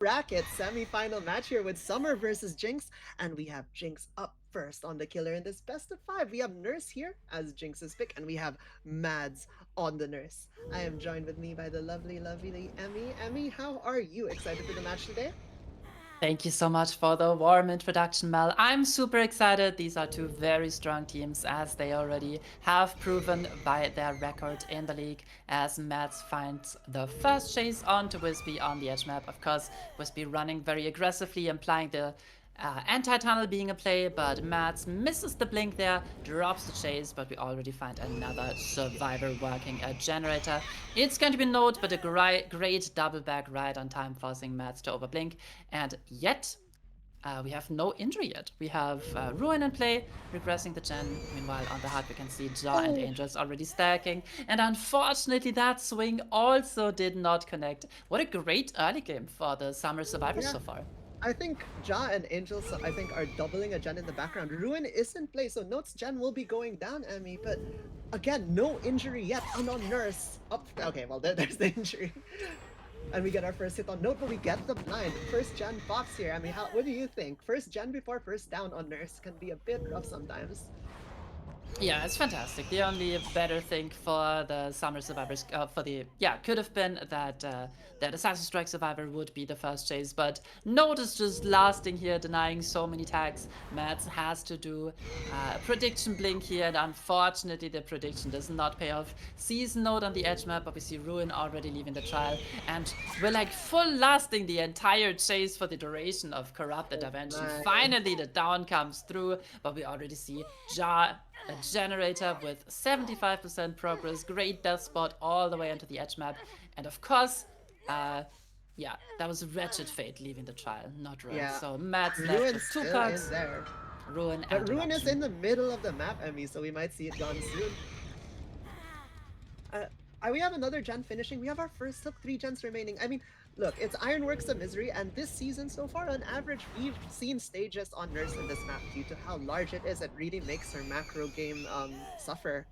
bracket semi-final match here with Summer versus Jinx, and we have Jinx up first on the killer in this best of five. We have Nurse here as Jinx's pick, and we have Mads on the Nurse. I am joined with me by the lovely, lovely Emmy. Emmy, how are you? Excited for the match today? Thank you so much for the warm introduction, Mel. I'm super excited. These are two very strong teams, as they already have proven by their record in the league. As Mats finds the first chase onto Wispy on the edge map. Of course, Wispy running very aggressively, implying the anti-tunnel being a play, but Mats misses the blink there, drops the chase, but we already find another survivor working a generator. It's going to be Node, but a great double back right on time, forcing Mats to overblink, and yet we have no injury yet. We have Ruin in play, regressing the gen. Meanwhile, on the hut, we can see Jaw and Oh, Angels already stacking. And unfortunately, that swing also did not connect. What a great early game for the Summer Survivors yeah. so far. I think Ja and Angels, I think, are doubling a gen in the background. Ruin is in play, so Note's gen will be going down, Emmy. But again, no injury yet. Oh no, Nurse up. Okay, well there's the injury, and we get our first hit on Note, but we get the blind. First gen pops here. I mean, what do you think? First gen before first down on Nurse can be a bit rough sometimes. Yeah, it's fantastic. The only better thing for the Summer Survivors, could have been that Assassin Strike Survivor would be the first chase, but Node is just lasting here, denying so many tags. Mads has to do a prediction blink here, and unfortunately the prediction does not pay off. Sees Node on the edge map, but we see Ruin already leaving the trial, and we're like full lasting the entire chase for the duration of Corrupt Oh Intervention. my. Finally the down comes through, but we already see Jar a generator with 75% progress, great death spot all the way onto the edge map, and of course, uh, yeah, that was Wretched Fate leaving the trial, not Ruin. Yeah, So Matt's left Ruin's with two still in perks, there, Ruin but and Ruin is in Eruption. the middle of the map, Emmy, so we might see it gone soon. Uh, we have another gen finishing. We have our first of 3 gens remaining. I mean, look, it's Ironworks of Misery, and this season so far, on average, we've seen stages on Nurse in this map due to how large it is. It really makes her macro game suffer.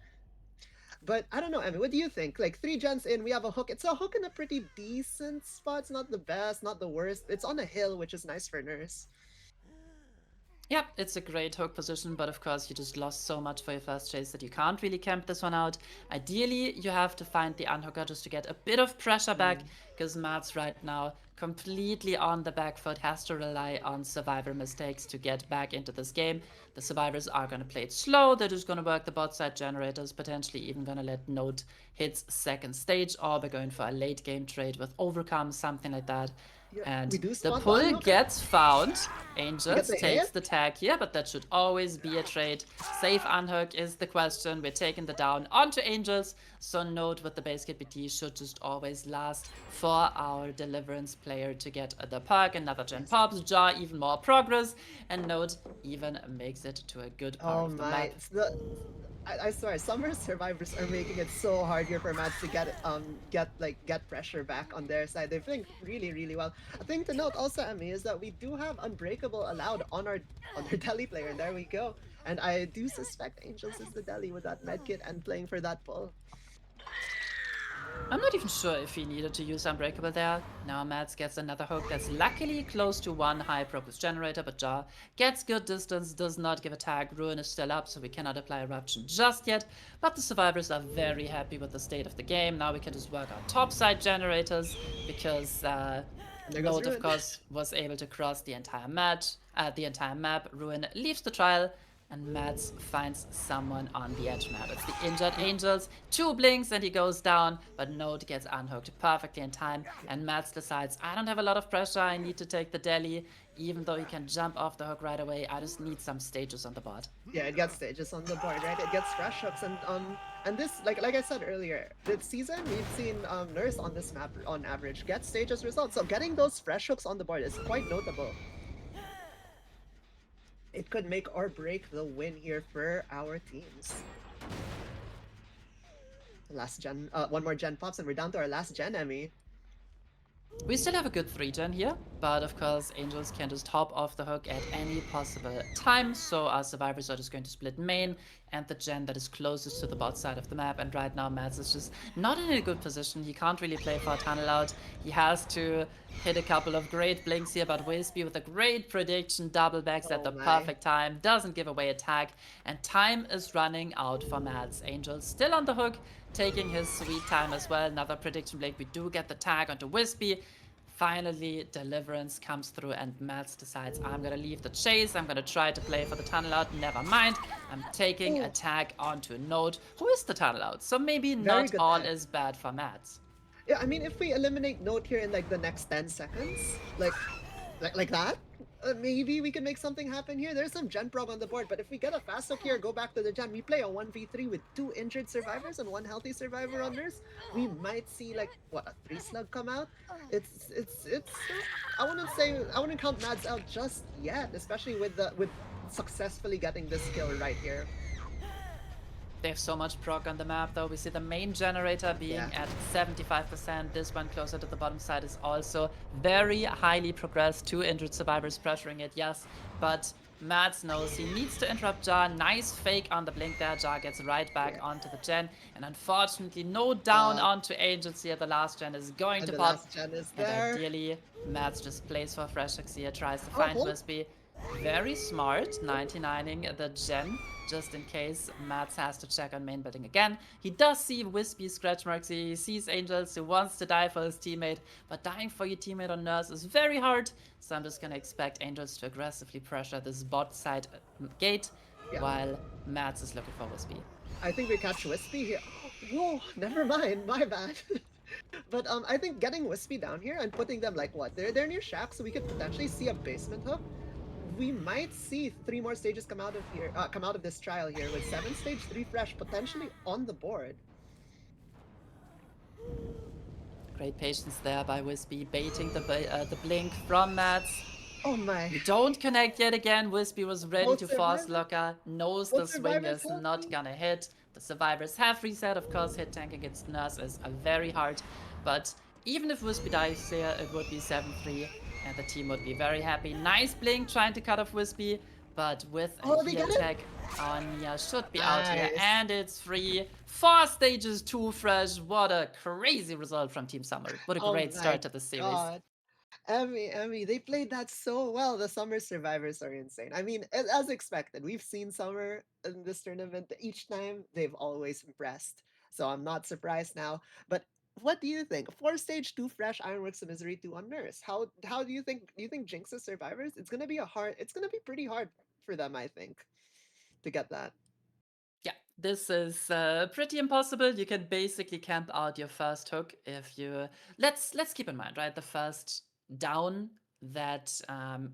But I don't know, Emmy, what do you think? Like 3 gens in, we have a hook. It's a hook in a pretty decent spot. It's not the best, not the worst. It's on a hill, which is nice for Nurse. Yep, it's a great hook position, but of course you just lost so much for your first chase that you can't really camp this one out. Ideally, you have to find the unhooker just to get a bit of pressure back, Mm. because Mats right now completely on the back foot, has to rely on survivor mistakes to get back into this game. The survivors are going to play it slow, they're just going to work the bot side generators, potentially even going to let Node hit second stage, or they're going for a late game trade with Overcome, something like that. Yeah, And we do the spot the pull unhooker. gets found. We get Angels the takes hit. the tag here, but that should always be a trade. Safe unhook is the question. We're taking the down onto Angels, so Node with the base kit BT should just always last for our Deliverance player to get the perk. Another gen Yes. pops, Jar even more progress, and Node even makes it to a good part Oh of the my! map. I swear, summer survivors are making it so hard here for Mats to get pressure back on their side. They're playing really really well. A thing to note also, Emmy, is that we do have Unbreakable allowed on our Delhi player, and there we go. And I do suspect Angels is the Delhi with that medkit and playing for that pull. I'm not even sure if he needed to use Unbreakable there. Now Mads gets another hook that's luckily close to one high progress generator, but Jar gets good distance, does not give a tag. Ruin is still up, so we cannot apply Eruption just yet. But the survivors are very happy with the state of the game. Now we can just work our topside generators, because And there goes Node, of Ruin. course, was able to cross the entire map. Ruin leaves the trial, and Mads finds someone on the edge map. It's the injured Angels. 2 blinks and he goes down, but Node gets unhooked perfectly in time. And Mads decides, I don't have a lot of pressure, I need to take the deli. Even though he can jump off the hook right away, I just need some stages on the board. Yeah, it gets stages on the board, right? It gets fresh hooks, and this, like I said earlier, this season we've seen Nurse on this map on average get stages results. So getting those fresh hooks on the board is quite notable. It could make or break the win here for our teams. Last gen, one more gen pops, and we're down to our last gen, Emmy. We still have a good 3 gen here. But of course, Angels can just hop off the hook at any possible time, so our survivors are just going to split main and the gen that is closest to the bot side of the map. And right now, Mads is just not in a good position. He can't really play for a tunnel out. He has to hit a couple of great blinks here, but Wispy with a great prediction, double backs at Oh the my. perfect time, doesn't give away a tag, and time is running out for Mads. Angels still on the hook, taking his sweet time as well. Another prediction blink. We do get the tag onto Wispy. Finally, Deliverance comes through and Mads decides, I'm gonna leave the chase, I'm gonna try to play for the tunnel out, never mind. I'm taking a Oh, tag onto Node, who is the tunnel out, so maybe very not good all tag. is bad for Mads. Yeah, I mean, if we eliminate Note here in like the next 10 seconds, like that, maybe we can make something happen here. There's some gen prog on the board, but if we get a fast hook here, go back to the gen, we play a 1v3 with 2 injured survivors and 1 healthy survivor on nurse, we might see like what, a 3 slug come out. It's I wouldn't count Mads out just yet, especially with successfully getting this kill right here. They have so much proc on the map though. We see the main generator Yeah. being at 75%. This one closer to the bottom side is also very highly progressed. 2 injured survivors pressuring it, yes. But Mads knows he needs to interrupt Jar. Nice fake on the blink there. Jar gets right back Yeah. onto the gen. And unfortunately, no down Uh, onto Angels here. The last gen is going and to the pop. last gen is And there. ideally, Mads just plays for fresh hooks here, tries to Oh, find hold. Wispy. Very smart, 99ing the gen, just in case Mads has to check on main building again. He does see Wispy scratch marks, he sees Angels, he wants to die for his teammate, but dying for your teammate on Nurse is very hard, so I'm just gonna expect Angels to aggressively pressure this bot side gate, Yeah. while Mads is looking for Wispy. I think we catch Wispy here. Whoa, never mind, my bad. But I think getting Wispy down here and putting them like what? They're near Shack, so we could potentially see a basement hook. We might see 3 more stages come out of here, come out of this trial here with 7 stage 3 fresh potentially on the board. Great patience there by Wispy, baiting the blink from Mads. Oh my! We don't connect yet again. Wispy was ready Both to force survivors, locker, knows the both swing survivors is not healthy. gonna hit. The survivors have reset, of course. Hit tank against Nurse is very hard, but even if Wispy dies here, it would be 7-3, and the team would be very happy. Nice blink trying to cut off Wispy, but with a Oh, they heal get it. tech, Anya should be out here, Nice. and it's free. 4 stages, 2 fresh. What a crazy result from Team Summer. What a Oh great my start to the series. god. Emmy, they played that so well. The summer survivors are insane. I mean, as expected, we've seen summer in this tournament. Each time they've always impressed. So I'm not surprised now. But what do you think? 4 stage 2 fresh Ironworks of Misery 2 on Nurse. How do you think Jinx's survivors? It's gonna be pretty hard for them, I think, to get that. Yeah, this is pretty impossible. You can basically camp out your first hook if you. Let's keep in mind, right? The first down that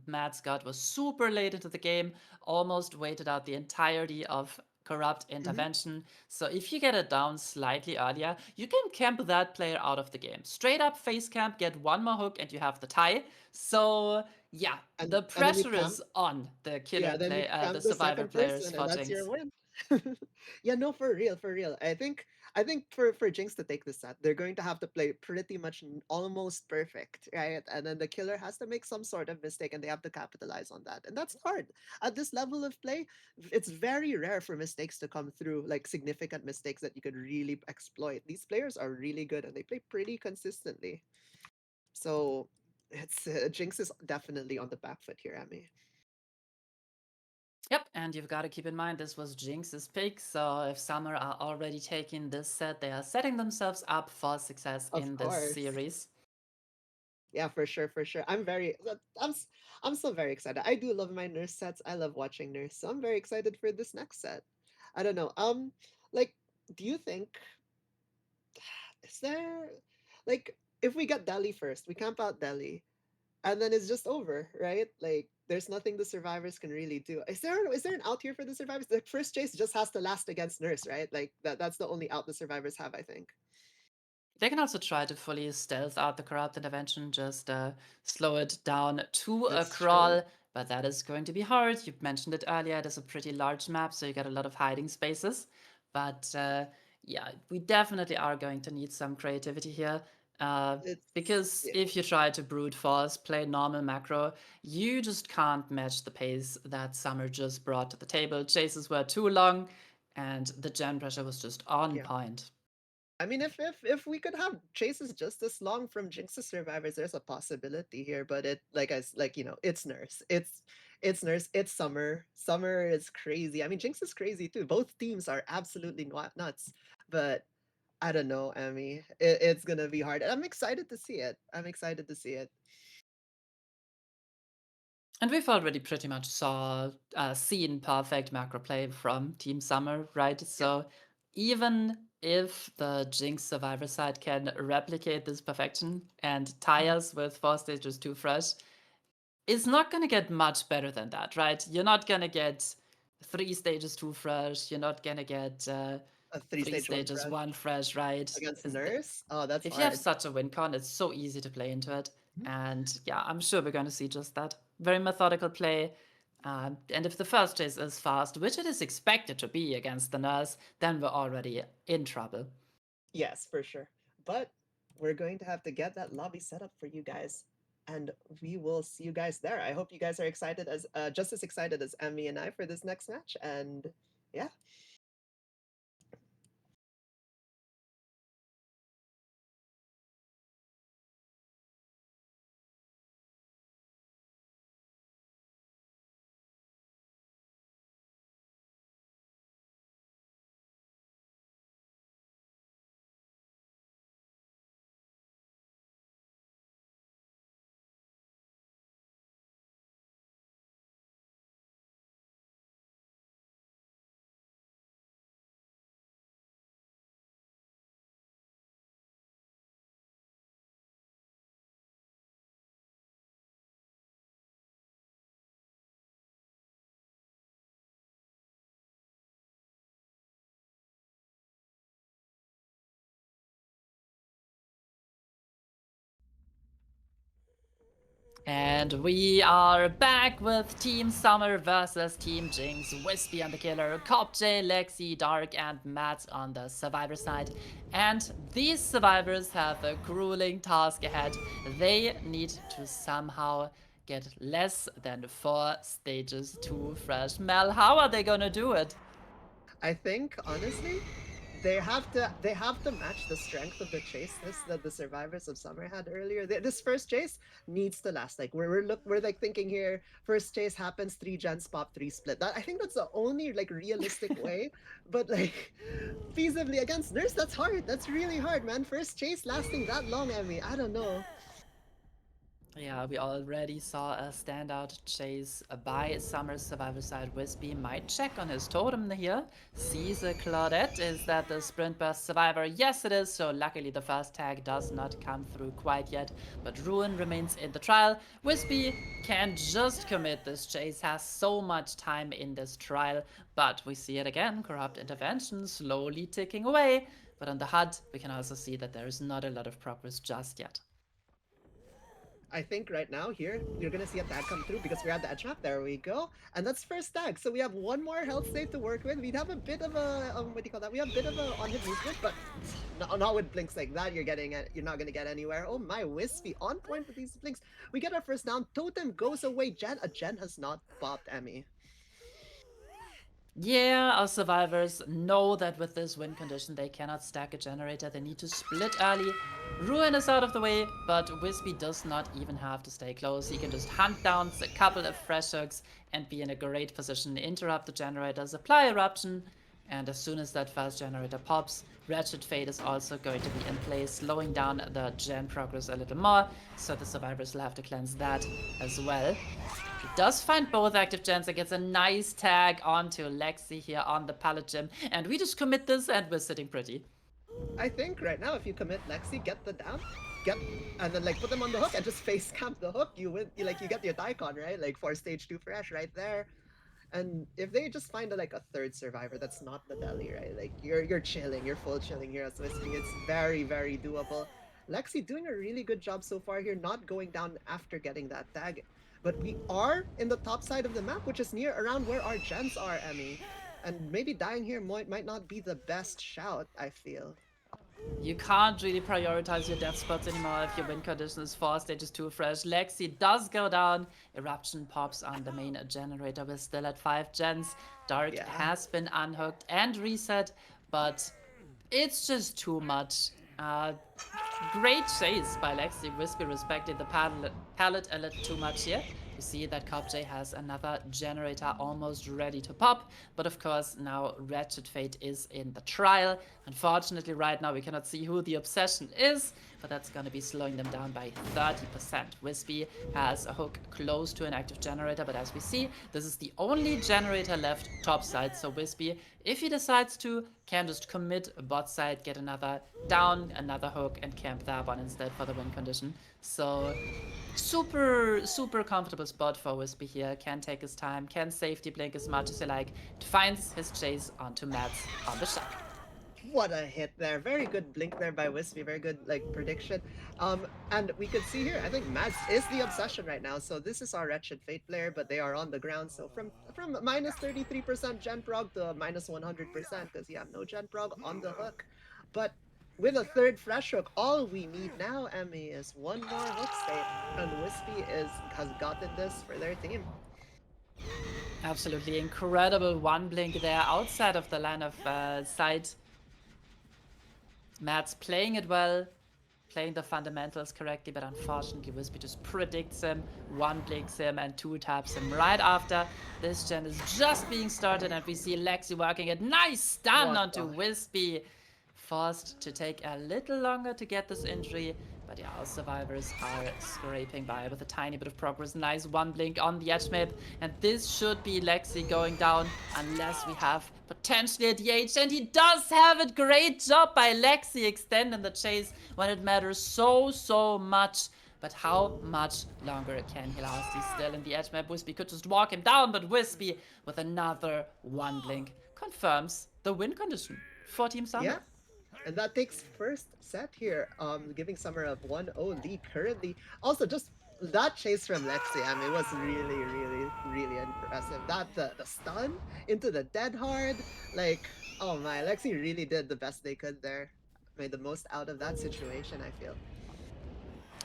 Mads got was super late into the game, almost waited out the entirety of corrupt Hmm. intervention. So if you get it down slightly earlier, you can camp that player out of the game. Straight up face camp, get one more hook, and you have the tie. So yeah, the And then you pressure camp. is on the killer Yeah, then you play, the camp the survivor second players person, for and that's your Jinx. win. Yeah, no, for real, for real. I think for Jinx to take this set, they're going to have to play pretty much almost perfect, right? And then the killer has to make some sort of mistake, and they have to capitalize on that, and that's hard at this level of play. It's very rare for mistakes to come through, like significant mistakes that you could really exploit. These players are really good, and they play pretty consistently. So it's Jinx is definitely on the back foot here, Amy. Yep, and you've got to keep in mind this was Jinx's pick, so if Summer are already taking this set, they are setting themselves up for success Of in this course. series. Yeah, for sure, for sure. I'm still very excited. I do love my nurse sets. I love watching nurse, so I'm very excited for this next set. I don't know. Like, do you think is there like if we get Delhi first, we camp out Delhi, and then it's just over, right? Like, there's nothing the survivors can really do. Is there an out here for the survivors? The first chase just has to last against nurse, right? Like that's the only out the survivors have, I think. They can also try to fully stealth out the corrupt intervention, just slow it down to a That's true. crawl, but that is going to be hard. You mentioned it earlier, it is a pretty large map, so you get a lot of hiding spaces. But yeah, we definitely are going to need some creativity here. Uh, It's because yeah. if you try to brute force, play normal macro, you just can't match the pace that Summer just brought to the table. Chases were too long, and the gen pressure was just on Yeah. point. I mean, if we could have chases just this long from Jinx's survivors, there's a possibility here. But it like it's Nurse, it's Nurse, it's Summer. Summer is crazy. I mean, Jinx is crazy too. Both teams are absolutely nuts. But I don't know, Emmy. It's gonna be hard. I'm excited to see it. I'm excited to see it. And we've already pretty much seen perfect macro play from Team Summer, right? Yeah. So even if the Jinx survivor side can replicate this perfection and tie Mhm. us with 4 stages too fresh, it's not gonna get much better than that, right? You're not gonna get 3 stages too fresh. You're not gonna get A three three stage one stages fresh one fresh, right? against Nurse. Oh, that's If you have hard. such a win con, it's so easy to play into it. Mhm. And yeah, I'm sure we're going to see just that. Very methodical play. And if the first chase is fast, which it is expected to be against the Nurse, then we're already in trouble. Yes, for sure. But we're going to have to get that lobby set up for you guys, and we will see you guys there. I hope you guys are excited as just as excited as Emmy and I for this next match. And yeah, And we are back with Team Summer versus Team Jinx. Wispy on the killer, Cop J, Lexi, Dark, and Matt on the survivor side. And these survivors have a grueling task ahead. They need to somehow get less than 4 stages too fresh. Mel, how are they gonna do it? I think honestly, they have to match the strength of the chase list that the survivors of summer had earlier. This first chase needs to last. Like we're like thinking here, first chase happens, 3 gens pop, 3 split. That I think that's the only like realistic way. But like feasibly against Nurse, that's hard. That's really hard, man. First chase lasting that long, Emmy. I don't know. Yeah, we already saw a standout chase by Summer's survivor side. Wispy might check on his totem here. Sees a Claudette. Is that the sprint burst survivor? Yes, it is. So luckily the first tag does not come through quite yet. But Ruin remains in the trial. Wispy can just commit this chase. Has so much time in this trial. But we see it again. Corrupt intervention slowly ticking away. But on the HUD, we can also see that there is not a lot of progress just yet. I think right now here you're gonna see a tag come through because we have the edge map. There we go, and that's first tag. So we have one more health save to work with. We'd have a bit of a what do you call that? We have a bit of a on hit movement, but not with blinks like that. You're not gonna get anywhere. Oh my, Wispy on point with these blinks. We get our first down. Totem goes away. Gen has not popped Emmy. Yeah, our survivors know that with this win condition they cannot stack a generator, they need to split early. Ruin is out of the way, but Wispy does not even have to stay close. He can just hunt down a couple of fresh hooks and be in a great position, interrupt the generators, apply eruption, and as soon as that first generator pops, Wretched Fate is also going to be in place, slowing down the gen progress a little more, so the survivors will have to cleanse that as well. He does find both active gens and gets a nice tag onto Lexi here on the pallet gym, and we just commit this and we're sitting pretty. I think right now if you commit Lexi, get the down, get and then like put them on the hook and just face camp the hook, you win. You get your Daikon, right? Like for stage 2 fresh right there. And if they just find like a third survivor that's not the deli, right? Like you're chilling, you're full chilling here as Wispy. It's very doable. Lexi doing a really good job so far here, not going down after getting that tag. But we are in the top side of the map, which is near around where our gens are, Emmy. And maybe dying here might not be the best shout, I feel. You can't really prioritize your death spots anymore if your win condition is 4 stages too fresh. Lexi does go down. Eruption pops on the main generator. We're still at 5 gens. Dark Yeah. has been unhooked and reset, but it's just too much. Great chase by Lexi. Wispy respected the pallet a little too much here. We see that CopJ has another generator almost ready to pop, but of course now Ratchet Fate is in the trial. Unfortunately right now we cannot see who the obsession is, but that's gonna be slowing them down by 30%. Wispy has a hook close to an active generator, but as we see, this is the only generator left topside, so Wispy, if he decides to, can just commit bot side, get another down, another hook, and camp that one instead for the win condition. So super comfortable spot for Wispy here. Can take his time, can safety blink as much as he like. It finds his chase onto Mats on the shack. What a hit there. Very good blink there by Wispy. Very good like prediction. And we could see here, I think Mads is the obsession right now. So this is our Wretched Fate player, but they are on the ground. So from minus 33% Gen Prog to minus 100% because you have no Gen Prog on the hook. But with a third fresh hook, all we need now, Emmy, is one more hook state. And Wispy has gotten this for their team. Absolutely incredible one blink there outside of the line of sight. Matt's playing it well, playing the fundamentals correctly, but unfortunately Wispy just predicts him, one blinks him, and two taps him right after. This gen is just being started, and we see Lexi working it. Nice stun What onto the Wispy. Forced to take a little longer to get this injury, but yeah, our survivors are scraping by with a tiny bit of progress. Nice one blink on the edge map, and this should be Lexi going down unless we have potentially a DH, and he does have it. Great job by Lexi extending the chase when it matters so much. But how much longer can he last? He's still in the edge map. Wispy could just walk him down, but Wispy with another one blink confirms the win condition for Team yeah. Summer. And that takes first set here, giving Summer a 1-0 lead currently. Also, just that chase from Lexi, I mean, it was really impressive. That the stun into the dead hard, like, oh my, Lexi really did the best they could there. Made the most out of that situation, I feel.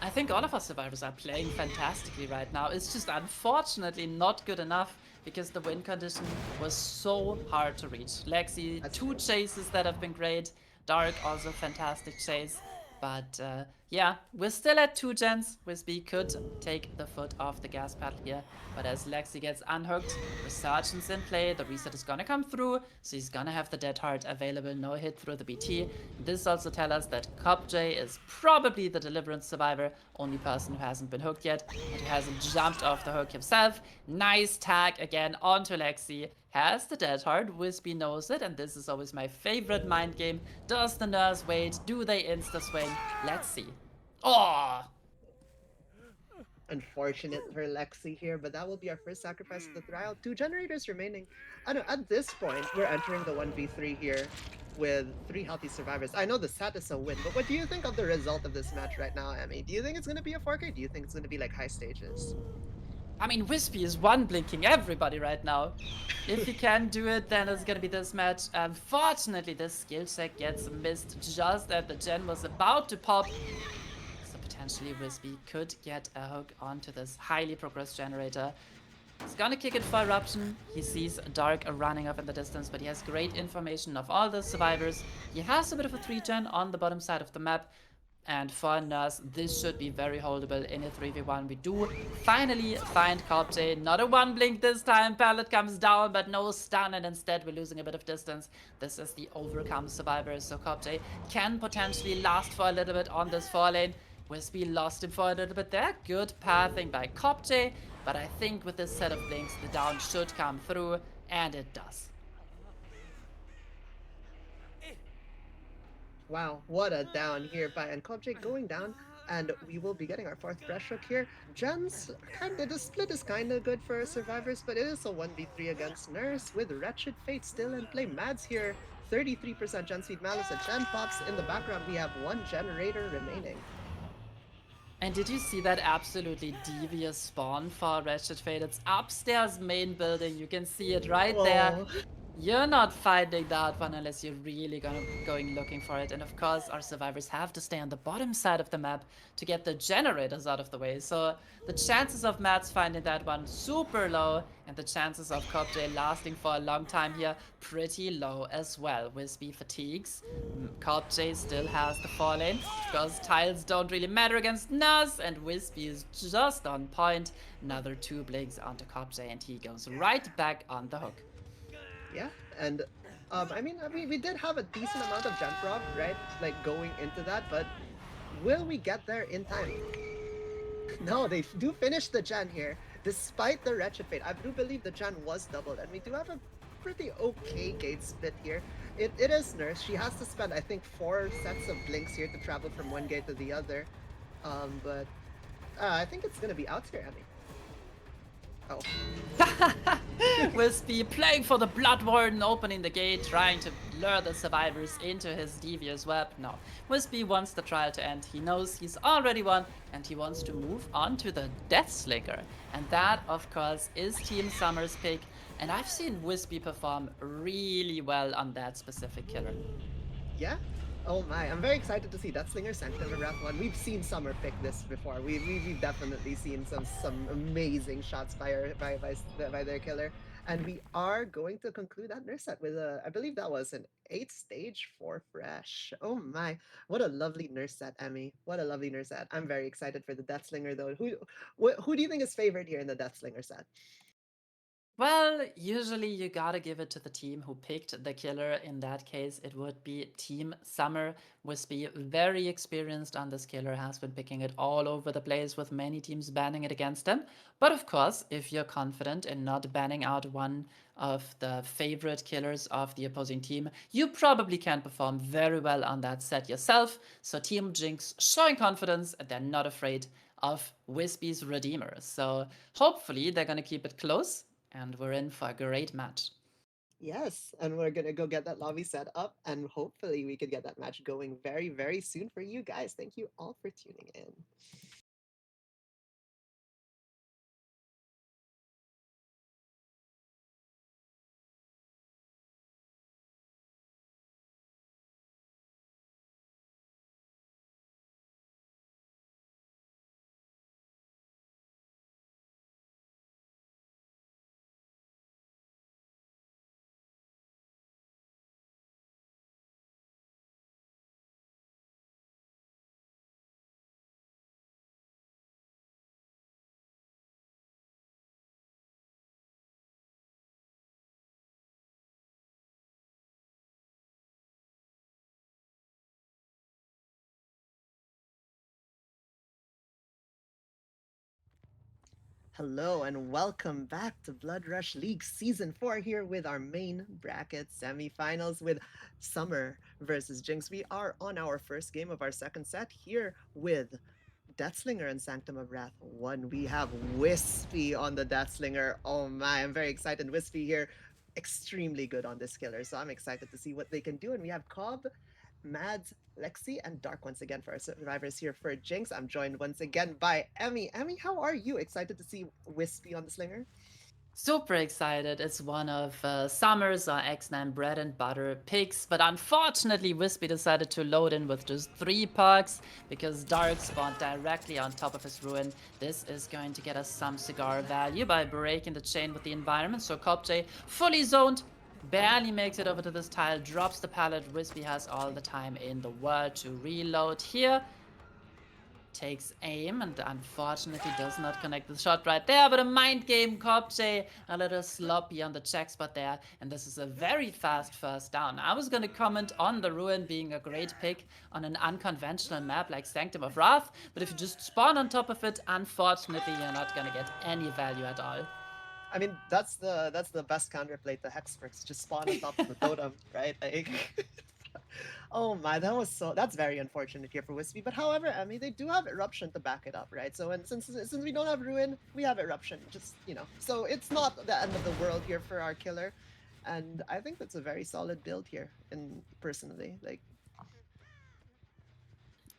I think all of our survivors are playing fantastically right now. It's just unfortunately not good enough because the win condition was so hard to reach. Lexi, That's two true. chases that have been great. Dark, also fantastic chase. But yeah, we're still at 2 gens. Wispy could take the foot off the gas pedal here. But as Lexi gets unhooked, Resurgence in play, the reset is gonna come through. So he's gonna have the Dead Heart available, no hit through the BT. This also tells us that CopJ is probably the Deliverance survivor, only person who hasn't been hooked yet, and who hasn't jumped off the hook himself. Nice tag again onto Lexi. Has the Dead Heart, Wispy knows it, and this is always my favorite mind game. Does the nurse wait? Do they insta swing? Let's see. Oh! Unfortunate for Lexi here, but that will be our first sacrifice of the trial. 2 generators remaining. I don't know, at this point, we're entering the 1v3 here with 3 healthy survivors. I know the set is a win, but what do you think of the result of this match right now, Emmy? Do you think it's going to be a 4K? Do you think it's going to be like high stages? I mean, Wispy is one blinking everybody right now. If he can do it, then it's gonna be this match. Unfortunately, this skill check gets missed just as the gen was about to pop. So potentially Wispy could get a hook onto this highly progressed generator. He's gonna kick it for Eruption. He sees Dark running off in the distance, but he has great information of all the survivors. He has a bit of a 3-gen on the bottom side of the map. And for Nurse, this should be very holdable in a 3v1. We do finally find CopJ. Not a one blink this time. Pallet comes down, but no stun, and instead we're losing a bit of distance. This is the overcome survivor, so CopJ can potentially last for a little bit on this 4 lane. Wispy lost him for a little bit there. Good pathing by CopJ, but I think with this set of blinks, the down should come through, and it does. Wow, what a down here by Nkobje going down, and we will be getting our 4th fresh hook here. Gens, kinda, the split is kinda good for survivors, but it is a 1v3 against Nurse with Wretched Fate still in play. Mads here, 33% Gen Speed Malice, and Gen Pops in the background. We have 1 generator remaining. And did you see that absolutely devious spawn for Wretched Fate? It's upstairs main building. You can see it right there. Oh, You're not finding that one unless you're really gonna going looking for it. And of course, our survivors have to stay on the bottom side of the map to get the generators out of the way. So the chances of Mats finding that one super low, and the chances of Copj lasting for a long time here pretty low as well. Wispy fatigues. Copj still has the fall lane because tiles don't really matter against Nuz, and Wispy is just on point. Another two blinks onto Copj, and he goes right back on the hook. Yeah, and we did have a decent amount of gen prog, right? Like going into that, but will we get there in time? No, they do finish the gen here, despite the wretched fate. I do believe the gen was doubled, and we do have a pretty okay gate split here. It is Nurse. She has to spend, I think, 4 sets of blinks here to travel from one gate to the other. But I think it's gonna be out here, Emmy. Oh, Wispy playing for the Blood Warden, opening the gate, trying to lure the survivors into his devious web. No, Wispy wants the trial to end. He knows he's already won, and he wants to move on to the Death Slinger. And that, of course, is Team Summer's pick. And I've seen Wispy perform really well on that specific killer. yeah. Oh my, I'm very excited to see that Slinger Sanctum of Wrath 1. We've seen Summer pick this before. We've definitely seen some amazing shots by by their killer. And we are going to conclude that nurse set with a, I believe that was an 8th stage for Fresh. Oh my, what a lovely nurse set, Emmy. What a lovely nurse set. I'm very excited for the Death Slinger though. Who do you think is favored here in the Death Slinger set? Well, usually you gotta give it to the team who picked the killer. In that case, it would be Team Summer. Wispy, very experienced on this killer, has been picking it all over the place with many teams banning it against him. But of course, if you're confident in not banning out one of the favorite killers of the opposing team, you probably can perform very well on that set yourself. So Team Jinx showing confidence, and they're not afraid of Wispy's Redeemer. So hopefully they're gonna keep it close, and we're in for a great match. Yes, and we're gonna go get that lobby set up, and hopefully we could get that match going very, very soon for you guys. Thank you all for tuning in. Hello and welcome back to Blood Rush League Season 4 here with our main bracket semifinals with Summer versus Jinx. We are on our first game of our second set here with Deathslinger and Sanctum of Wrath 1. We have Wispy on the Deathslinger. Oh my, I'm very excited. Wispy here, extremely good on this killer, so I'm excited to see what they can do. And we have Cobb, Mads, Lexi, and Dark once again for our survivors here for Jinx. I'm joined once again by Emmy. Emmy, how are you? Excited to see Wispy on the Slinger? Super excited. It's one of Summer's X9 bread and butter picks, but unfortunately Wispy decided to load in with just 3 pucks because Dark spawned directly on top of his ruin. This is going to get us some cigar value by breaking the chain with the environment, so Kopje fully zoned, barely makes it over to this tile, drops the pallet. Wispy has all the time in the world to reload here. Takes aim and unfortunately does not connect the shot right there, but a mind game. Kopje a little sloppy on the check spot there, and this is a very fast first down. I was going to comment on the Ruin being a great pick on an unconventional map like Sanctum of Wrath, but if you just spawn on top of it, unfortunately you're not going to get any value at all. I mean, that's the best counterplay to Hexworks. Just spawn on top of the totem, right? Like, oh my, that's very unfortunate here for Wispy. But however, I mean, they do have Eruption to back it up, right? So, and since we don't have Ruin, we have Eruption. Just so it's not the end of the world here for our killer, and I think that's a very solid build here. And personally, like,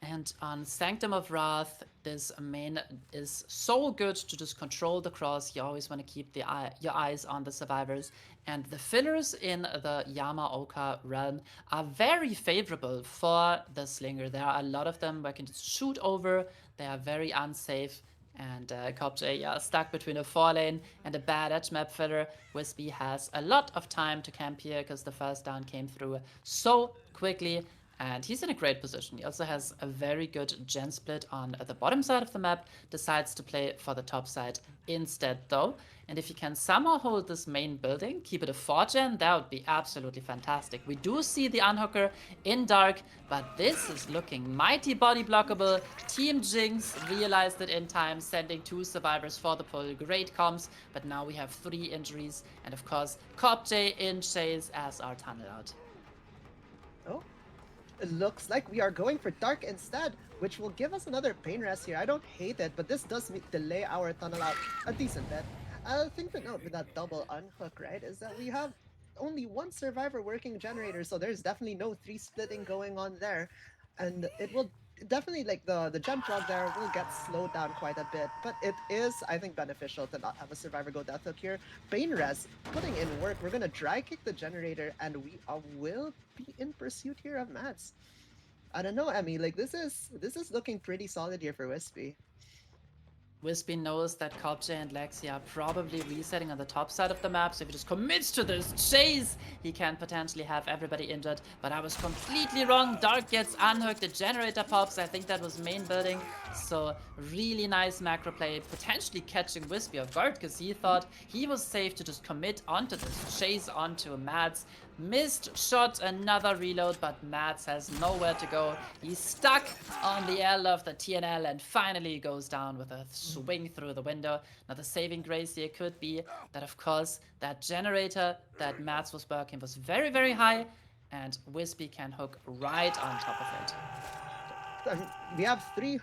And on Sanctum of Wrath, this main is so good to just control the cross. You always want to keep your eyes on the survivors. And the fillers in the Yamaoka realm are very favorable for the Slinger. There are a lot of them where you can just shoot over. They are very unsafe. And Kopje, yeah, stuck between a 4 lane and a bad edge map filler. Wispy has a lot of time to camp here because the first down came through so quickly. And he's in a great position. He also has a very good gen split on the bottom side of the map, decides to play for the top side instead though. And if he can somehow hold this main building, keep it a 4 gen, that would be absolutely fantastic. We do see the unhooker in dark, but this is looking mighty body blockable. Team Jinx realized it in time, sending 2 survivors for the pull. Great comms, but now we have 3 injuries. And of course, Kopje in chase as our tunnel out. Oh, it looks like we are going for Dark instead, which will give us another Pain Rest here. I don't hate it, but this does delay our tunnel out a decent bit. I think the note with that double unhook, right, is that we have only one survivor working generator, so there's definitely no 3 splitting going on there. And it will definitely, like, the jump log there will get slowed down quite a bit, but it is, I think, beneficial to not have a survivor go death hook here. Pain Res putting in work. We're gonna dry kick the generator, and we will be in pursuit here of Mats. I don't know, Emmy. Like, this is looking pretty solid here for Wispy. Wispy knows that Kopje and Lexi are probably resetting on the top side of the map, so if he just commits to this chase, he can potentially have everybody injured. But I was completely wrong. Dark gets unhooked, the generator pops. I think that was main building. So really nice macro play, potentially catching Wispy off guard because he thought he was safe to just commit onto this chase onto Mads. Missed shot, another reload, but Mads has nowhere to go. He's stuck on the L of the TNL and finally goes down with a swing through the window. Now the saving grace here could be that, of course, that generator that Mads was working was very, very high, and Wispy can hook right on top of it. We have three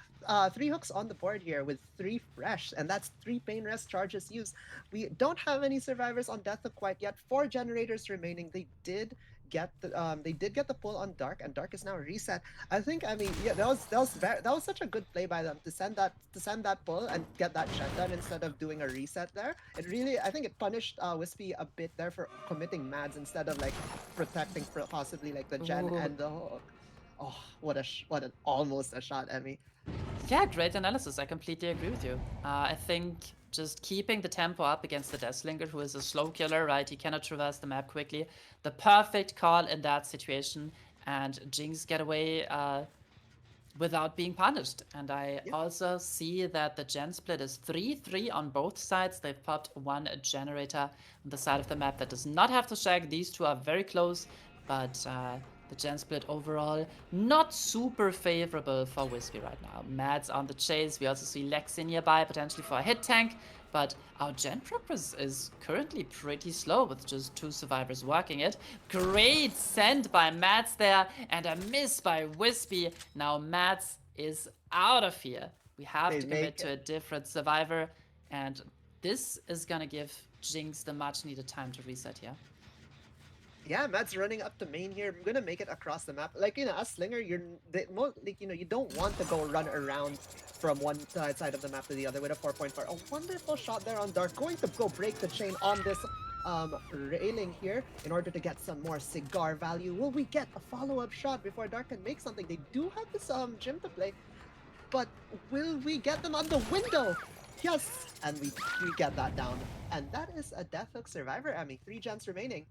hooks on the board here with 3 fresh, and that's 3 pain rest charges used. We don't have any survivors on death hook quite yet. 4 generators remaining. They did get the pull on dark, and dark is now reset. I think, I mean, yeah, that was such a good play by them to send that pull and get that shutdown instead of doing a reset there. It really, I think it punished Wispy a bit there for committing mads instead of like protecting possibly like the gen Ooh. and the hook. Oh, what an almost a shot, Emmy. Yeah, great analysis. I completely agree with you. I think just keeping the tempo up against the Deathslinger, who is a slow killer, right? He cannot traverse the map quickly. The perfect call in that situation, and Jinx get away without being punished. And I Yeah. also see that the gen split is 3-3 on both sides. They've popped 1 generator on the side of the map that does not have to shag. These 2 are very close, but the gen split overall not super favorable for Wispy right now. Mads on the chase. We also see Lexi nearby, potentially for a hit tank. But our gen progress is currently pretty slow with just 2 survivors working it. Great send by Mads there and a miss by Wispy. Now Mads is out of here. We have They to commit make to a different survivor, and this is gonna give Jinx the much needed time to reset here. Yeah, Matt's running up the main here. I'm gonna make it across the map. Like, as Slinger, you don't want to go run around from one side of the map to the other with a 4.4. A wonderful shot there on Dark. Going to go break the chain on this railing here in order to get some more cigar value. Will we get a follow-up shot before Dark can make something? They do have this gym to play, but will we get them on the window? Yes, and we get that down. And that is a Death Hook survivor, Emmy. 3 gens remaining.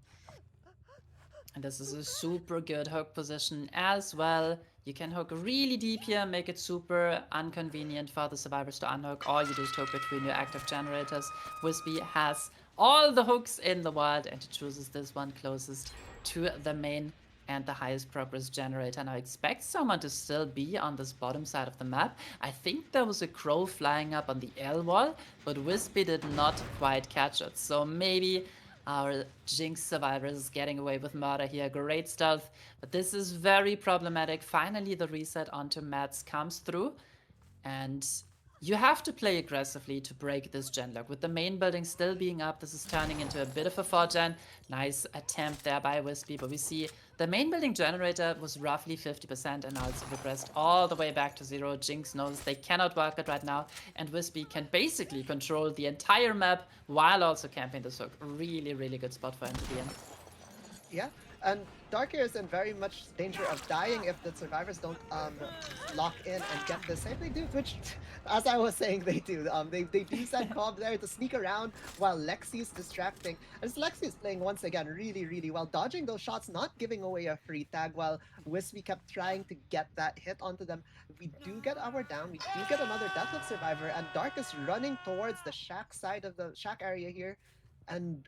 And this is a super good hook position as well. You can hook really deep here, make it super inconvenient for the survivors to unhook, or you just hook between your active generators. Wispy has all the hooks in the world, and he chooses this one closest to the main and the highest progress generator. Now I expect someone to still be on this bottom side of the map. I think there was a crow flying up on the L wall, but Wispy did not quite catch it. So maybe our Jinx survivor is getting away with murder here. Great stealth, but this is very problematic. Finally, the reset onto Mads comes through, and you have to play aggressively to break this gen lock. With the main building still being up, this is turning into a bit of a 4 gen. Nice attempt there by Wispy, but we see The main building generator was roughly 50% and now it's regressed all the way back to 0. Jinx knows they cannot work it right now, and Wispy can basically control the entire map while also camping this hook. Really, really good spot for him to be in. Yeah, and Dark here is in very much danger of dying if the survivors don't lock in and get the save. They do, which, as I was saying, they do. They do send Cobb there to sneak around while Lexi's distracting. As Lexi's playing once again really, really well, dodging those shots, not giving away a free tag while Wispy kept trying to get that hit onto them. We do get our down. We do get another Deathloop survivor, and Dark is running towards the shack side of the shack area here, and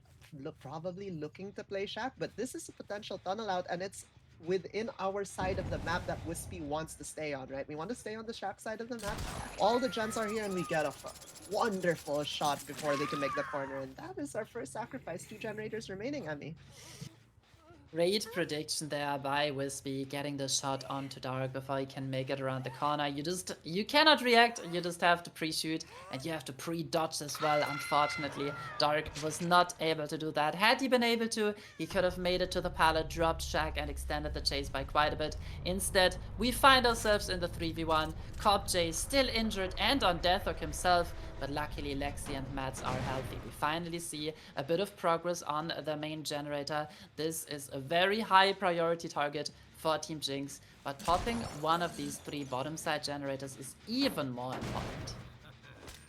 probably looking to play Shack, but this is a potential tunnel out, and it's within our side of the map that Wispy wants to stay on, right? We want to stay on the Shack side of the map. All the gens are here, and we get a wonderful shot before they can make the corner, and that is our first sacrifice. 2 generators remaining, Emmy. Great prediction there by Wispy, getting the shot onto Dark before he can make it around the corner. You cannot react, you just have to pre-shoot and you have to pre-dodge as well. Unfortunately, Dark was not able to do that. Had he been able to, he could have made it to the pallet, dropped Shack and extended the chase by quite a bit. Instead, we find ourselves in the 3v1. CobJ still injured and on death hook himself, but luckily Lexi and Mats are healthy. We finally see a bit of progress on the main generator. This is a very high priority target for Team Jinx, but popping one of these 3 bottom side generators is even more important.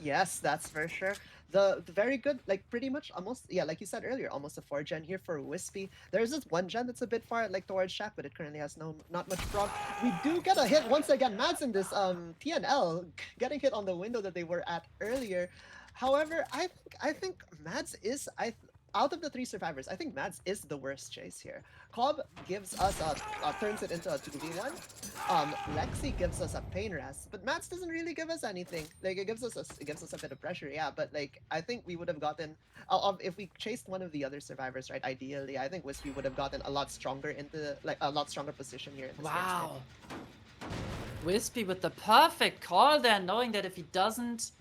Yes, that's for sure. The very good, like pretty much almost, yeah, like you said earlier, almost a 4 gen here for Wispy. There's this 1 gen that's a bit far, like towards Shack, but it currently has not much prog. We do get a hit once again. Mads in this TNL getting hit on the window that they were at earlier. However, I think Mads is out of the 3 survivors, I think Mads is the worst chase here. Cobb gives us turns it into a 2v1. Lexi gives us a pain rest, but Mads doesn't really give us anything. Like it gives us a bit of pressure, yeah. But like I think we would have gotten if we chased one of the other survivors, right? Ideally, I think Wispy would have gotten a lot stronger into like a lot stronger position here in this wow. Wispy with the perfect call there, knowing that if he doesn't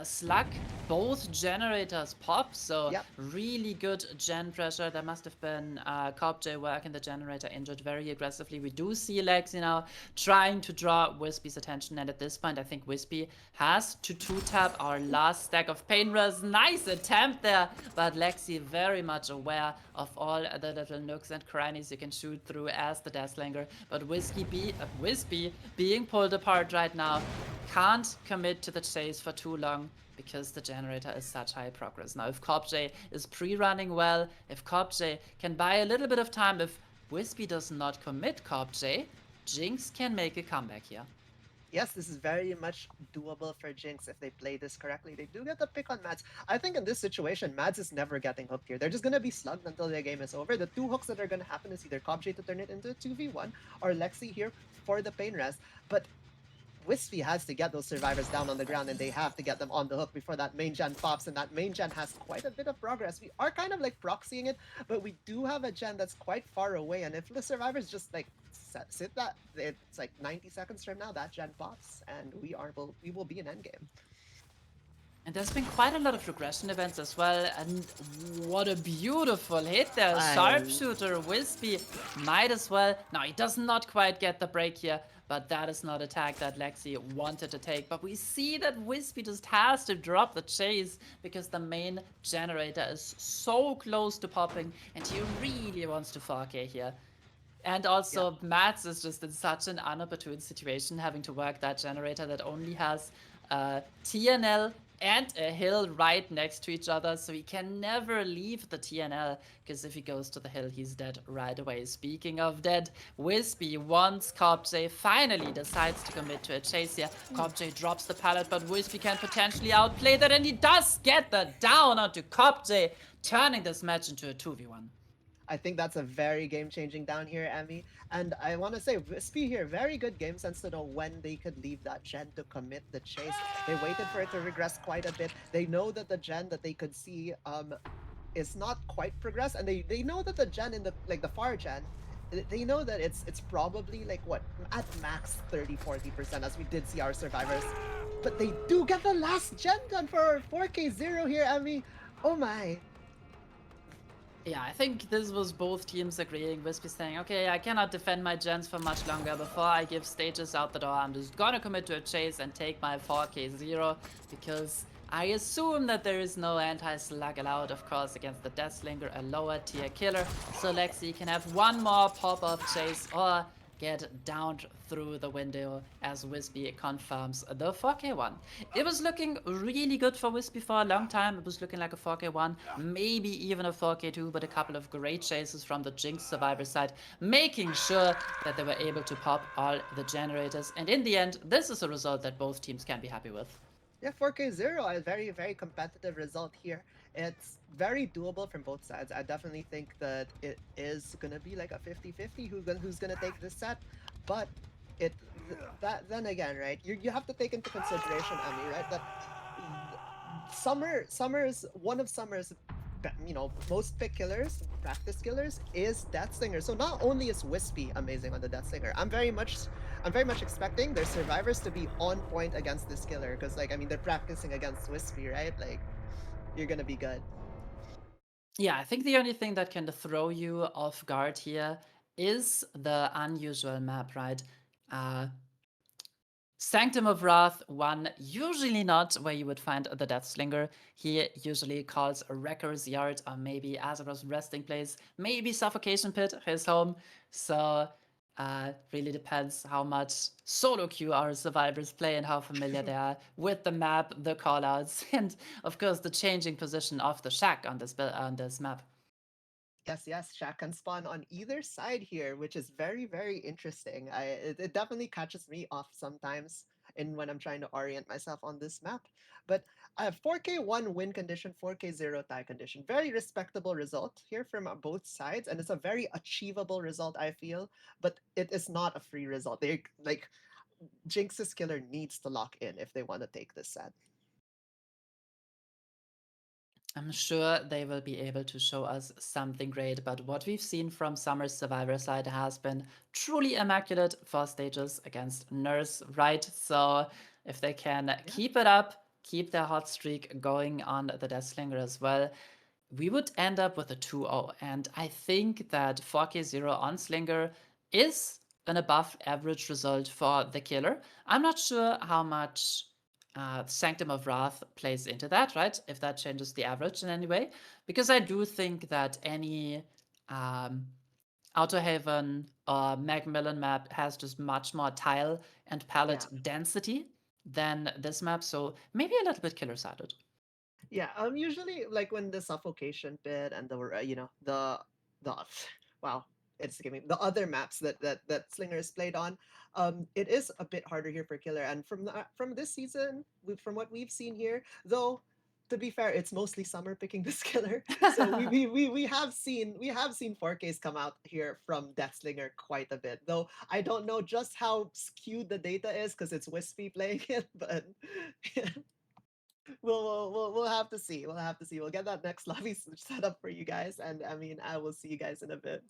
slug, both generators pop, so yep. Really good gen pressure. There must have been CobJ working the generator injured very aggressively. We do see Lexi now trying to draw Wispy's attention, and at this point I think Wispy has to 2-tap our last stack of pain res. Nice attempt there, but Lexi very much aware of all the little nooks and crannies you can shoot through as the Deathslinger, but Wispy being pulled apart right now, can't commit to the chase for too long because the generator is such high progress. Now, if CobJ is pre-running well, if CobJ can buy a little bit of time, if Wispy does not commit CobJ, Jinx can make a comeback here. Yes, this is very much doable for Jinx if they play this correctly. They do get the pick on Mads. I think in this situation, Mads is never getting hooked here. They're just going to be slugged until their game is over. The 2 hooks that are going to happen is either CobJ to turn it into a 2v1 or Lexi here for the pain rest. But Wispy has to get those survivors down on the ground, and they have to get them on the hook before that main gen pops, and that main gen has quite a bit of progress. We are kind of like proxying it, but we do have a gen that's quite far away, and if the survivors just like sit that, it's like 90 seconds from now, that gen pops, and we will be in endgame. And there's been quite a lot of regression events as well, and what a beautiful hit there. Sharpshooter, Wispy might as well. Now, he does not quite get the break here, but that is not a tag that Lexi wanted to take. But we see that Wispy just has to drop the chase because the main generator is so close to popping, and he really wants to 4K here. And also, Mats is just in such an unopportune situation, having to work that generator that only has TNL and a hill right next to each other, so he can never leave the TNL, because if he goes to the hill, he's dead right away. Speaking of dead, Wispy, once CobJ finally decides to commit to a chase here, CobJ drops the pallet, but Wispy can potentially outplay that, and he does get the down onto CobJ, turning this match into a 2v1. I think that's a very game-changing down here, Emmy. And I want to say, Wispy here, very good game sense to know when they could leave that gen to commit the chase. They waited for it to regress quite a bit. They know that the gen that they could see is not quite progressed, and they know that the gen in the far gen, they know that it's probably like what, at max 30-40%, as we did see our survivors. But they do get the last gen done for 4K0 here, Emmy. Oh my. Yeah, I think this was both teams agreeing. Wispy saying, okay, I cannot defend my gens for much longer. Before I give stages out the door, I'm just gonna commit to a chase and take my 4k0 because I assume that there is no anti-slug allowed, of course, against the Deathslinger, a lower tier killer. So Lexi can have one more pop-off chase or get downed through the window as Wispy confirms the 4k1. It was looking really good for Wispy for a long time. It was looking like a 4k1, maybe even a 4k2, but a couple of great chases from the Jinx survivor side, making sure that they were able to pop all the generators. And in the end, this is a result that both teams can be happy with. Yeah, 4K0, a very, very competitive result here. It's very doable from both sides. I definitely think that it is going to be like a 50-50 who's going to take this set. But that then again, right? You have to take into consideration, Ami, right? That Summer's one of Summer's most pick killers, practice killers is Deathslinger. So not only is Wispy amazing on the Deathslinger, I'm very much expecting their survivors to be on point against this killer because like I mean they're practicing against Wispy, right? Like you're gonna be good. Yeah, I think the only thing that can throw you off guard here is the unusual map, right? Uh, Sanctum of Wrath, one usually not where you would find the Deathslinger. He usually calls Wrecker's Yard or maybe Azeroth's resting place, maybe Suffocation Pit, his home. So really depends how much solo queue our survivors play and how familiar they are with the map, the callouts, and of course the changing position of the shack on this map. Yes, Shaq can spawn on either side here, which is very, very interesting. It definitely catches me off sometimes in when I'm trying to orient myself on this map. But I have 4K1 win condition, 4K0 tie condition. Very respectable result here from both sides, and it's a very achievable result, I feel. But it is not a free result. They like Jinx's killer needs to lock in if they want to take this set. I'm sure they will be able to show us something great, but what we've seen from Summer's Survivor side has been truly immaculate for stages against Nurse, right? So if they can Yeah. keep it up, keep their hot streak going on the Deathslinger as well, we would end up with a 2-0. And I think that 4k0 on Slinger is an above average result for the killer. I'm not sure how much Sanctum of Wrath plays into that, right? If that changes the average in any way. Because I do think that any um, Outer Haven or Macmillan map has just much more tile and palette Yeah. density than this map. So maybe a little bit killer sided. Yeah, usually like when the suffocation bit and the wow, it's giving the other maps that Slinger is played on, it is a bit harder here for Killer. And from this season, from what we've seen here, though, to be fair, it's mostly Summer picking this killer. So we have seen 4Ks come out here from Deathslinger quite a bit. Though I don't know just how skewed the data is because it's Wispy playing it, but we'll have to see. We'll have to see. We'll get that next lobby set up for you guys, and I mean, I will see you guys in a bit.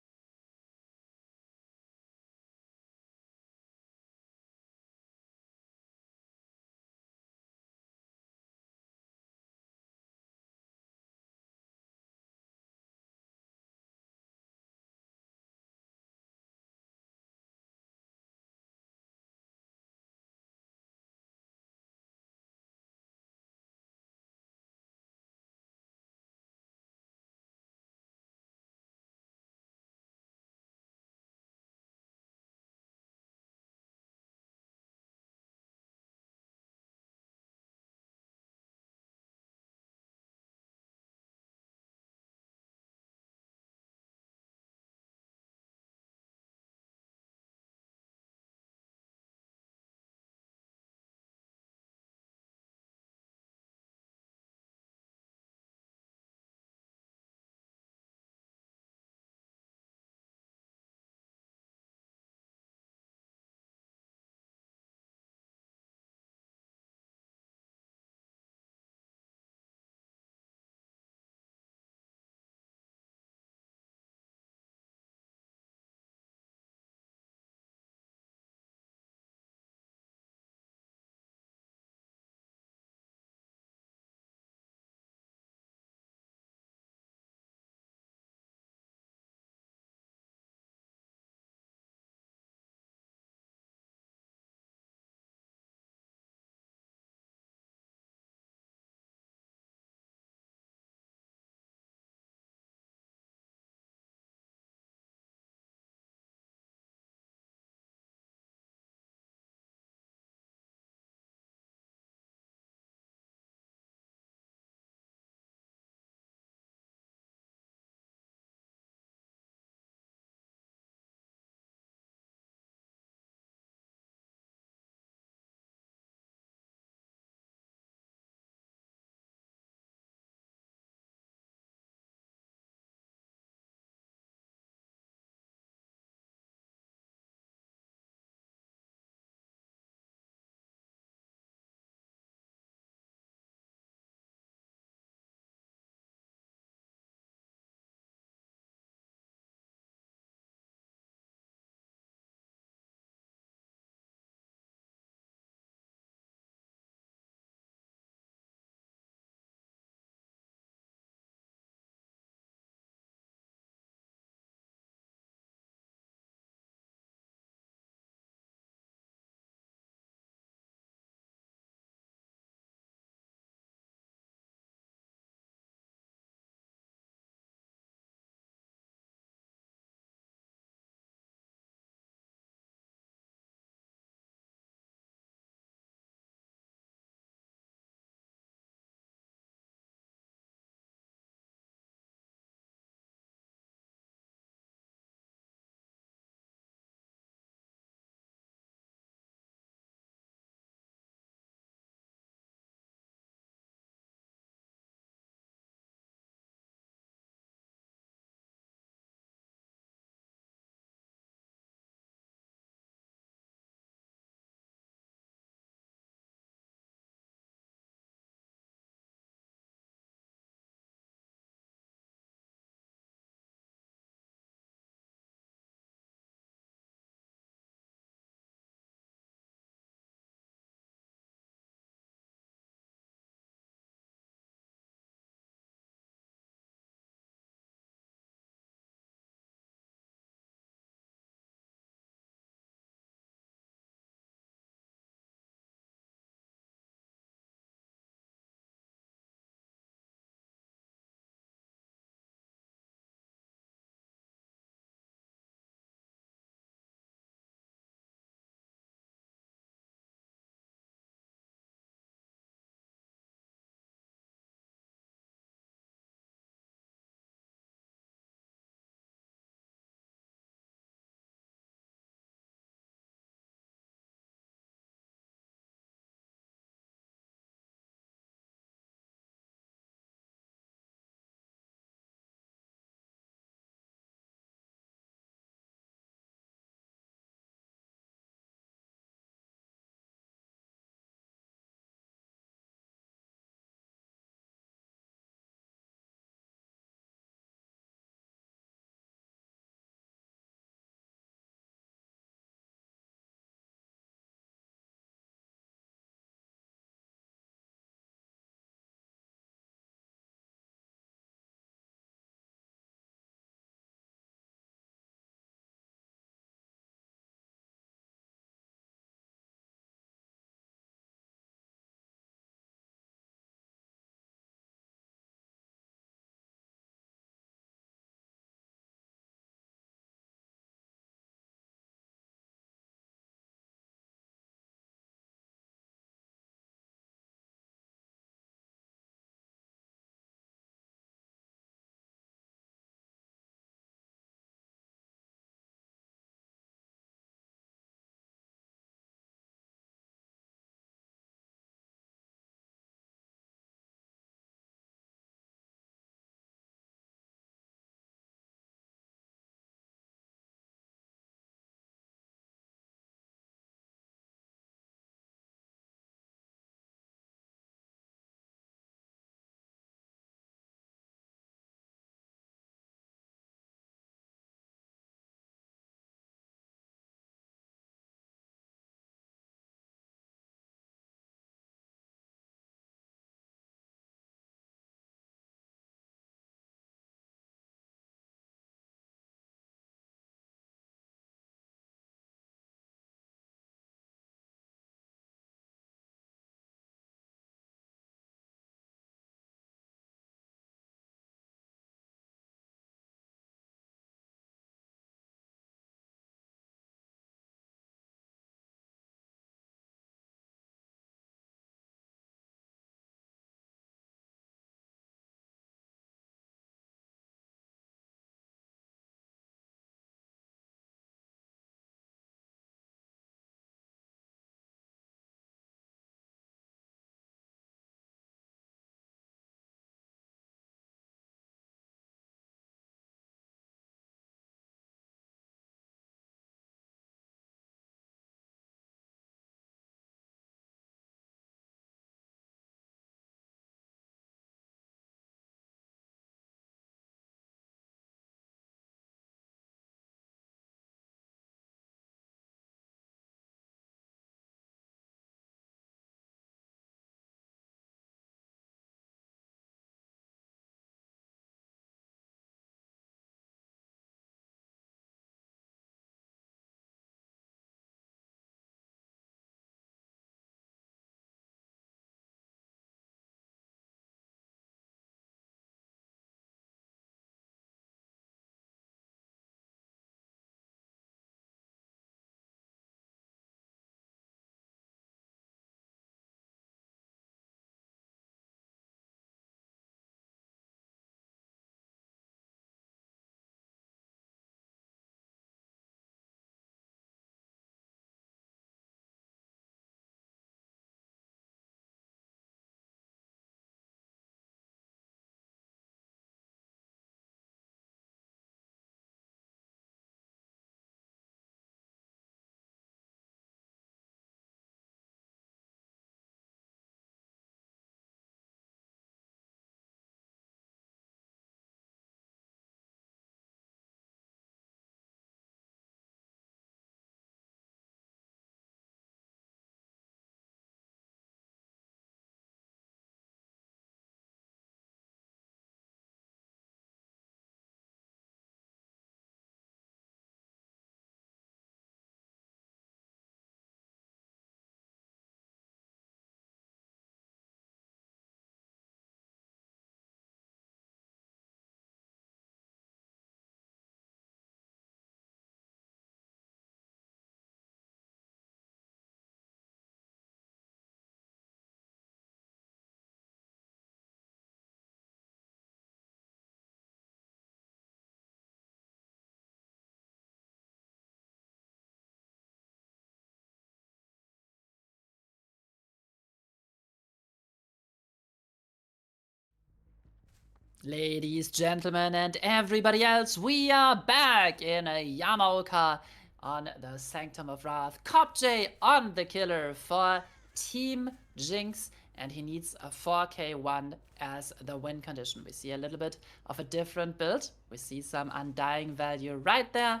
Ladies, gentlemen, and everybody else, we are back in Yamaoka on the Sanctum of Wrath. Kopj on the killer for Team Jinx, and he needs a 4k1 as the win condition. We see a little bit of a different build. We see some undying value right there,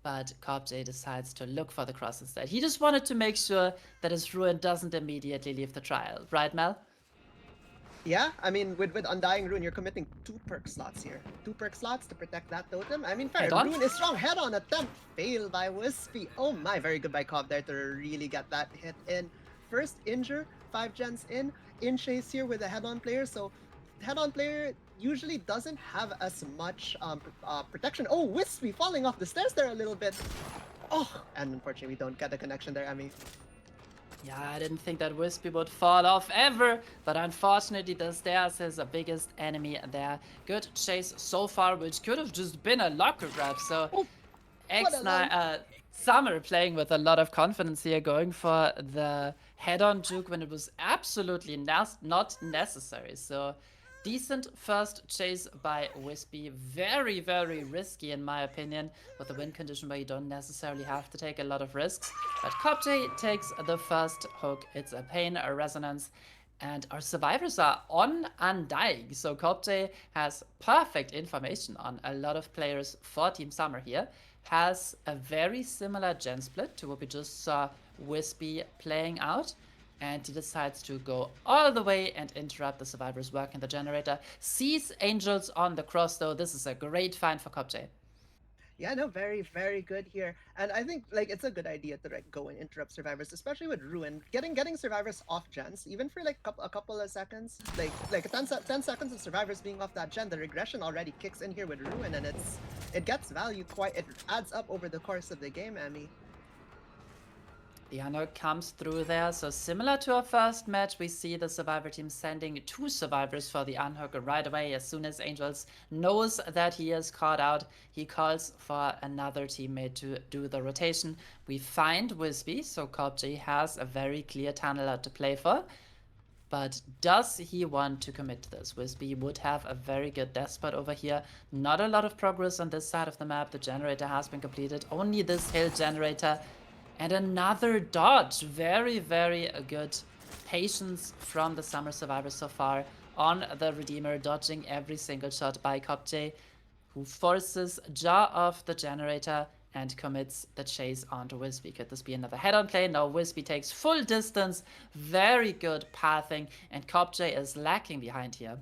but Kopj decides to look for the cross instead. He just wanted to make sure that his Ruin doesn't immediately leave the trial. Right, Mel? Yeah, I mean, with Undying Rune, you're committing 2 perk slots here. 2 perk slots to protect that totem. I mean, fair. Head on? Rune is strong. Head-on attempt. Failed by Wispy. Oh my, very good by Cobb there to really get that hit in. First injure, 5 gens in chase here with a head-on player. So head-on player usually doesn't have as much protection. Oh, Wispy falling off the stairs there a little bit. Oh, and unfortunately we don't get the connection there, Emmy. Yeah, I didn't think that Wispy would fall off ever, but unfortunately the stairs is the biggest enemy there. Good chase so far, which could have just been a locker grab, so Oh, what a land. Summer playing with a lot of confidence here, going for the head-on juke when it was absolutely not necessary. So decent first chase by Wispy. Very, very risky in my opinion, with a win condition where you don't necessarily have to take a lot of risks. But Kopj takes the first hook. It's a pain, a resonance. And our survivors are on Undying. So Kopj has perfect information on a lot of players for Team Summer here. Has a very similar gen split to what we just saw Wispy playing out. And he decides to go all the way and interrupt the survivors' work in the generator. Sees Angels on the cross though. This is a great find for Kopj. Yeah, no, very, very good here. And I think like it's a good idea to like go and interrupt survivors, especially with Ruin. Getting survivors off gens, even for like a couple of seconds, like 10 seconds of survivors being off that gen, the regression already kicks in here with Ruin, and it gets value it adds up over the course of the game, Emmy. The unhook comes through there, so similar to our first match, we see the survivor team sending 2 survivors for the unhook right away. As soon as Angels knows that he is caught out, he calls for another teammate to do the rotation. We find Wispy, so Kopj has a very clear tunneler to play for. But does he want to commit to this? Wispy would have a very good death spot over here. Not a lot of progress on this side of the map. The generator has been completed. Only this hill generator. And another dodge. Very, very good patience from the Summer survivors so far on the Redeemer, dodging every single shot by Kopj, who forces Jaw off the generator and commits the chase onto Wispy. Could this be another head-on play? No, Wispy takes full distance. Very good pathing, and Kopj is lacking behind here.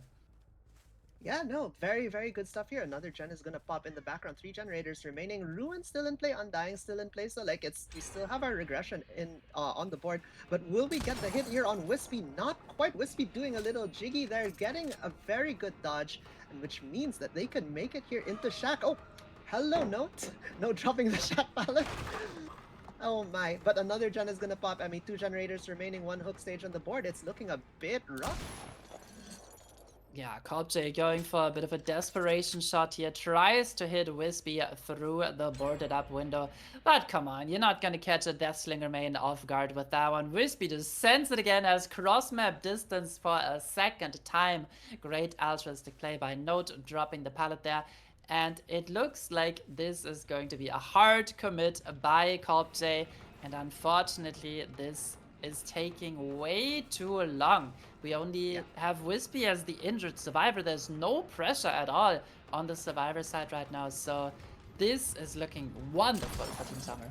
Yeah, no, very, very good stuff here. Another gen is gonna pop in the background. 3 generators remaining. Ruin still in play. Undying still in play. So like we still have our regression in on the board. But will we get the hit here on Wispy? Not quite. Wispy doing a little jiggy there, getting a very good dodge, and which means that they can make it here into Shack. Oh, hello, Note. No dropping the Shack pallet. Oh my, but another gen is gonna pop. I mean, 2 generators remaining, 1 hook stage on the board. It's looking a bit rough. Yeah, Kopj going for a bit of a desperation shot here. Tries to hit Wispy through the boarded up window. But come on, you're not gonna catch a Deathslinger main off guard with that one. Wispy just sends it again as cross map distance for a second time. Great altruistic play by Note, dropping the pallet there. And it looks like this is going to be a hard commit by Kopj. And unfortunately, this is taking way too long. We only have Wispy as the injured survivor. There's no pressure at all on the survivor side right now. So this is looking wonderful for Team Summer.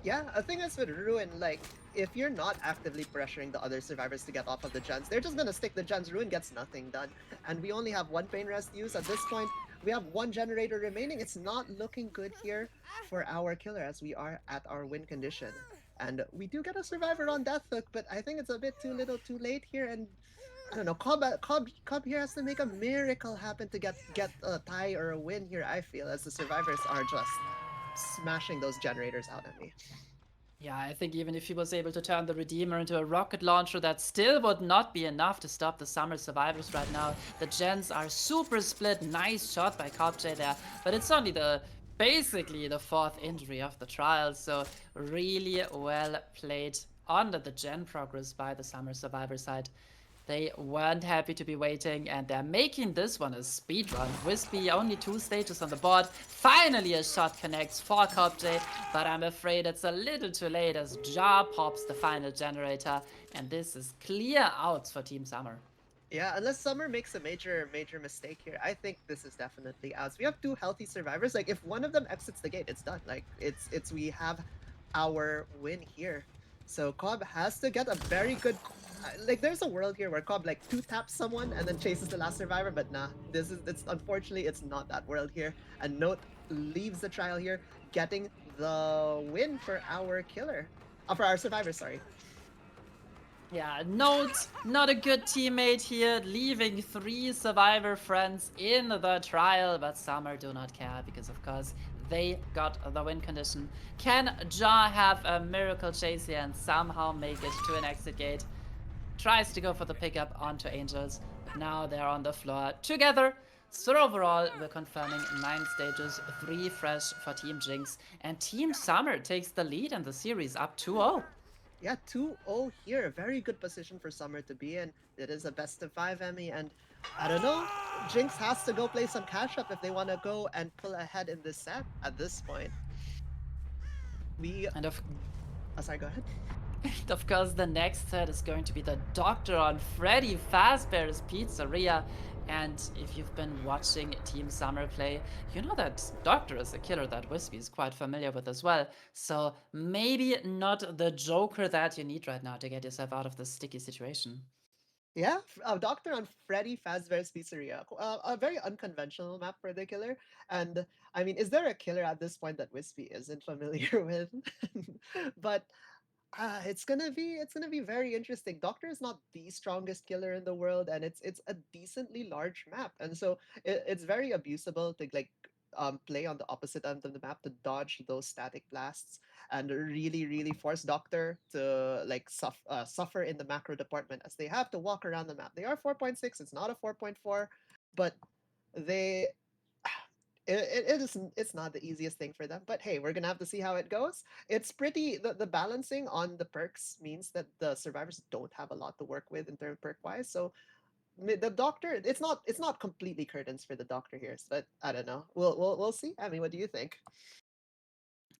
Yeah, the thing is with Ruin, like, if you're not actively pressuring the other survivors to get off of the gens, they're just gonna stick the gens. Ruin gets nothing done. And we only have 1 pain rest use. At this point, we have 1 generator remaining. It's not looking good here for our killer as we are at our win condition. And we do get a survivor on Death Hook, but I think it's a bit too little too late here. And I don't know, Cobb here has to make a miracle happen to get a tie or a win here, I feel, as the survivors are just smashing those generators out at me. Yeah, I think even if he was able to turn the Redeemer into a rocket launcher, that still would not be enough to stop the Summer survivors right now. The gens are super split. Nice shot by Kopj there, but it's only basically the 4th injury of the trial, so really well played on the gen progress by the Summer survivor side. They weren't happy to be waiting, and they're making this one a speed run. Wispy only 2 stages on the board. Finally a shot connects for Copjade, but I'm afraid it's a little too late as Jar pops the final generator, and this is clear outs for Team Summer. Yeah, unless Summer makes a major mistake here, I think this is definitely outs. We have two healthy survivors. Like if one of them exits the gate, it's done. Like it's we have our win here. So Cobb has to get a very good like there's a world here where Cobb like two taps someone and then chases the last survivor, but nah, this is it's unfortunately it's not that world here. And Note leaves the trial here, getting the win for our killer. For our survivor, sorry. Yeah, Note, not a good teammate here, leaving 3 survivor friends in the trial, but Summer do not care because, of course, they got the win condition. Can Ja have a miracle chase here and somehow make it to an exit gate? Tries to go for the pickup onto Angels, but now they're on the floor together. So overall, we're confirming 9 stages, 3 fresh for Team Jinx, and Team Summer takes the lead in the series up 2-0. Yeah, 2-0 here. Very good position for Summer to be in. It is a best of 5 Emmy, and I don't know. Jinx has to go play some cash up if they want to go and pull ahead in this set at this point. We. And Oh, sorry, go ahead. And of course, the next set is going to be the Doctor on Freddy Fazbear's Pizzeria. And if you've been watching Team Summer play, you know that Doctor is a killer that Wispy is quite familiar with as well. So maybe not the Joker that you need right now to get yourself out of this sticky situation. Yeah, Doctor on Freddy Fazbear's Pizzeria. A very unconventional map for the killer. And I mean, is there a killer at this point that Wispy isn't familiar with? But it's gonna be very interesting. Doctor is not the strongest killer in the world, and it's a decently large map, and so it's very abusable to like play on the opposite end of the map to dodge those static blasts and really force Doctor to like suffer in the macro department as they have to walk around the map. They are 4.6. It's not a 4.4, but they it's not the easiest thing for them, but hey, we're gonna have to see how it goes. It's pretty the balancing on the perks means that the survivors don't have a lot to work with in terms perk wise. So the doctor, it's not completely curtains for the doctor here, but I don't know. We'll see. I mean, what do you think?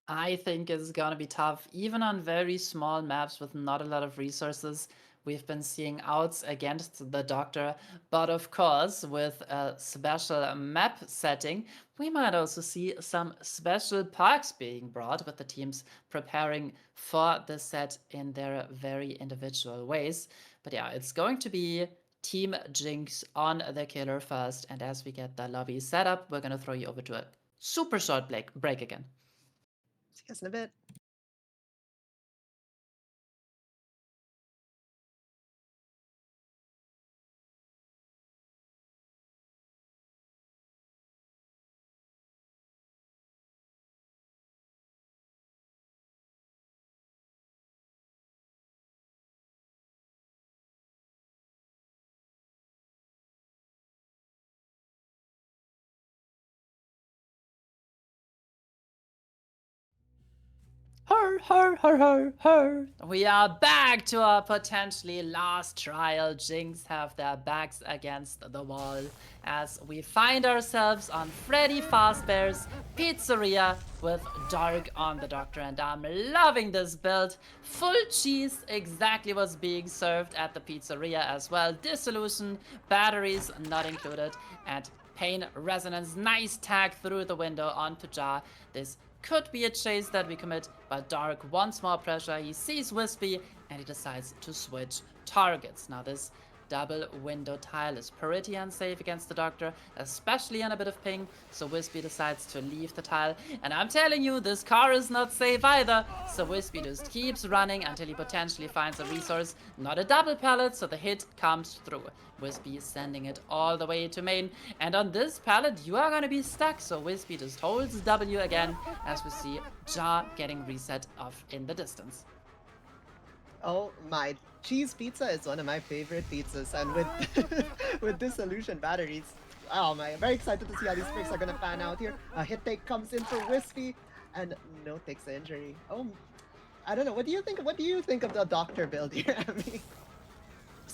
I think it's gonna be tough, even on very small maps with not a lot of resources. We've been seeing outs against the Doctor, but of course, with a special map setting, we might also see some special perks being brought with the teams preparing for the set in their very individual ways. But yeah, it's going to be Team Jinx on the killer first, and as we get the lobby set up, we're gonna throw you over to a super short break again. See you guys in a bit. Her. We are back to our potentially last trial. Jinx have their backs against the wall as we find ourselves on Freddy Fazbear's Pizzeria with Dark on the Doctor, and I'm loving this build. Full cheese, exactly what's being served at the pizzeria as well. Dissolution, batteries not included, and Pain Resonance. Nice tag through the window onto Jar. This could be a chase that we commit, but Dark wants more pressure. He sees Wispy and he decides to switch targets. Now this double window tile is pretty unsafe against the Doctor, especially on a bit of ping, so Wispy decides to leave the tile. And I'm telling you, this car is not safe either, so Wispy just keeps running until he potentially finds a resource. Not a double pallet, so the hit comes through. Wispy is sending it all the way to main, and on this pallet you are gonna be stuck, so Wispy just holds W again as we see Jar getting reset off in the distance. Oh my, cheese pizza is one of my favorite pizzas, and with with dissolution batteries, oh my, very excited to see how these picks are gonna pan out here. A hit take comes in for Wispy, and no takes the injury. Oh, I don't know. What do you think? What do you think of the Doctor build here, Abby?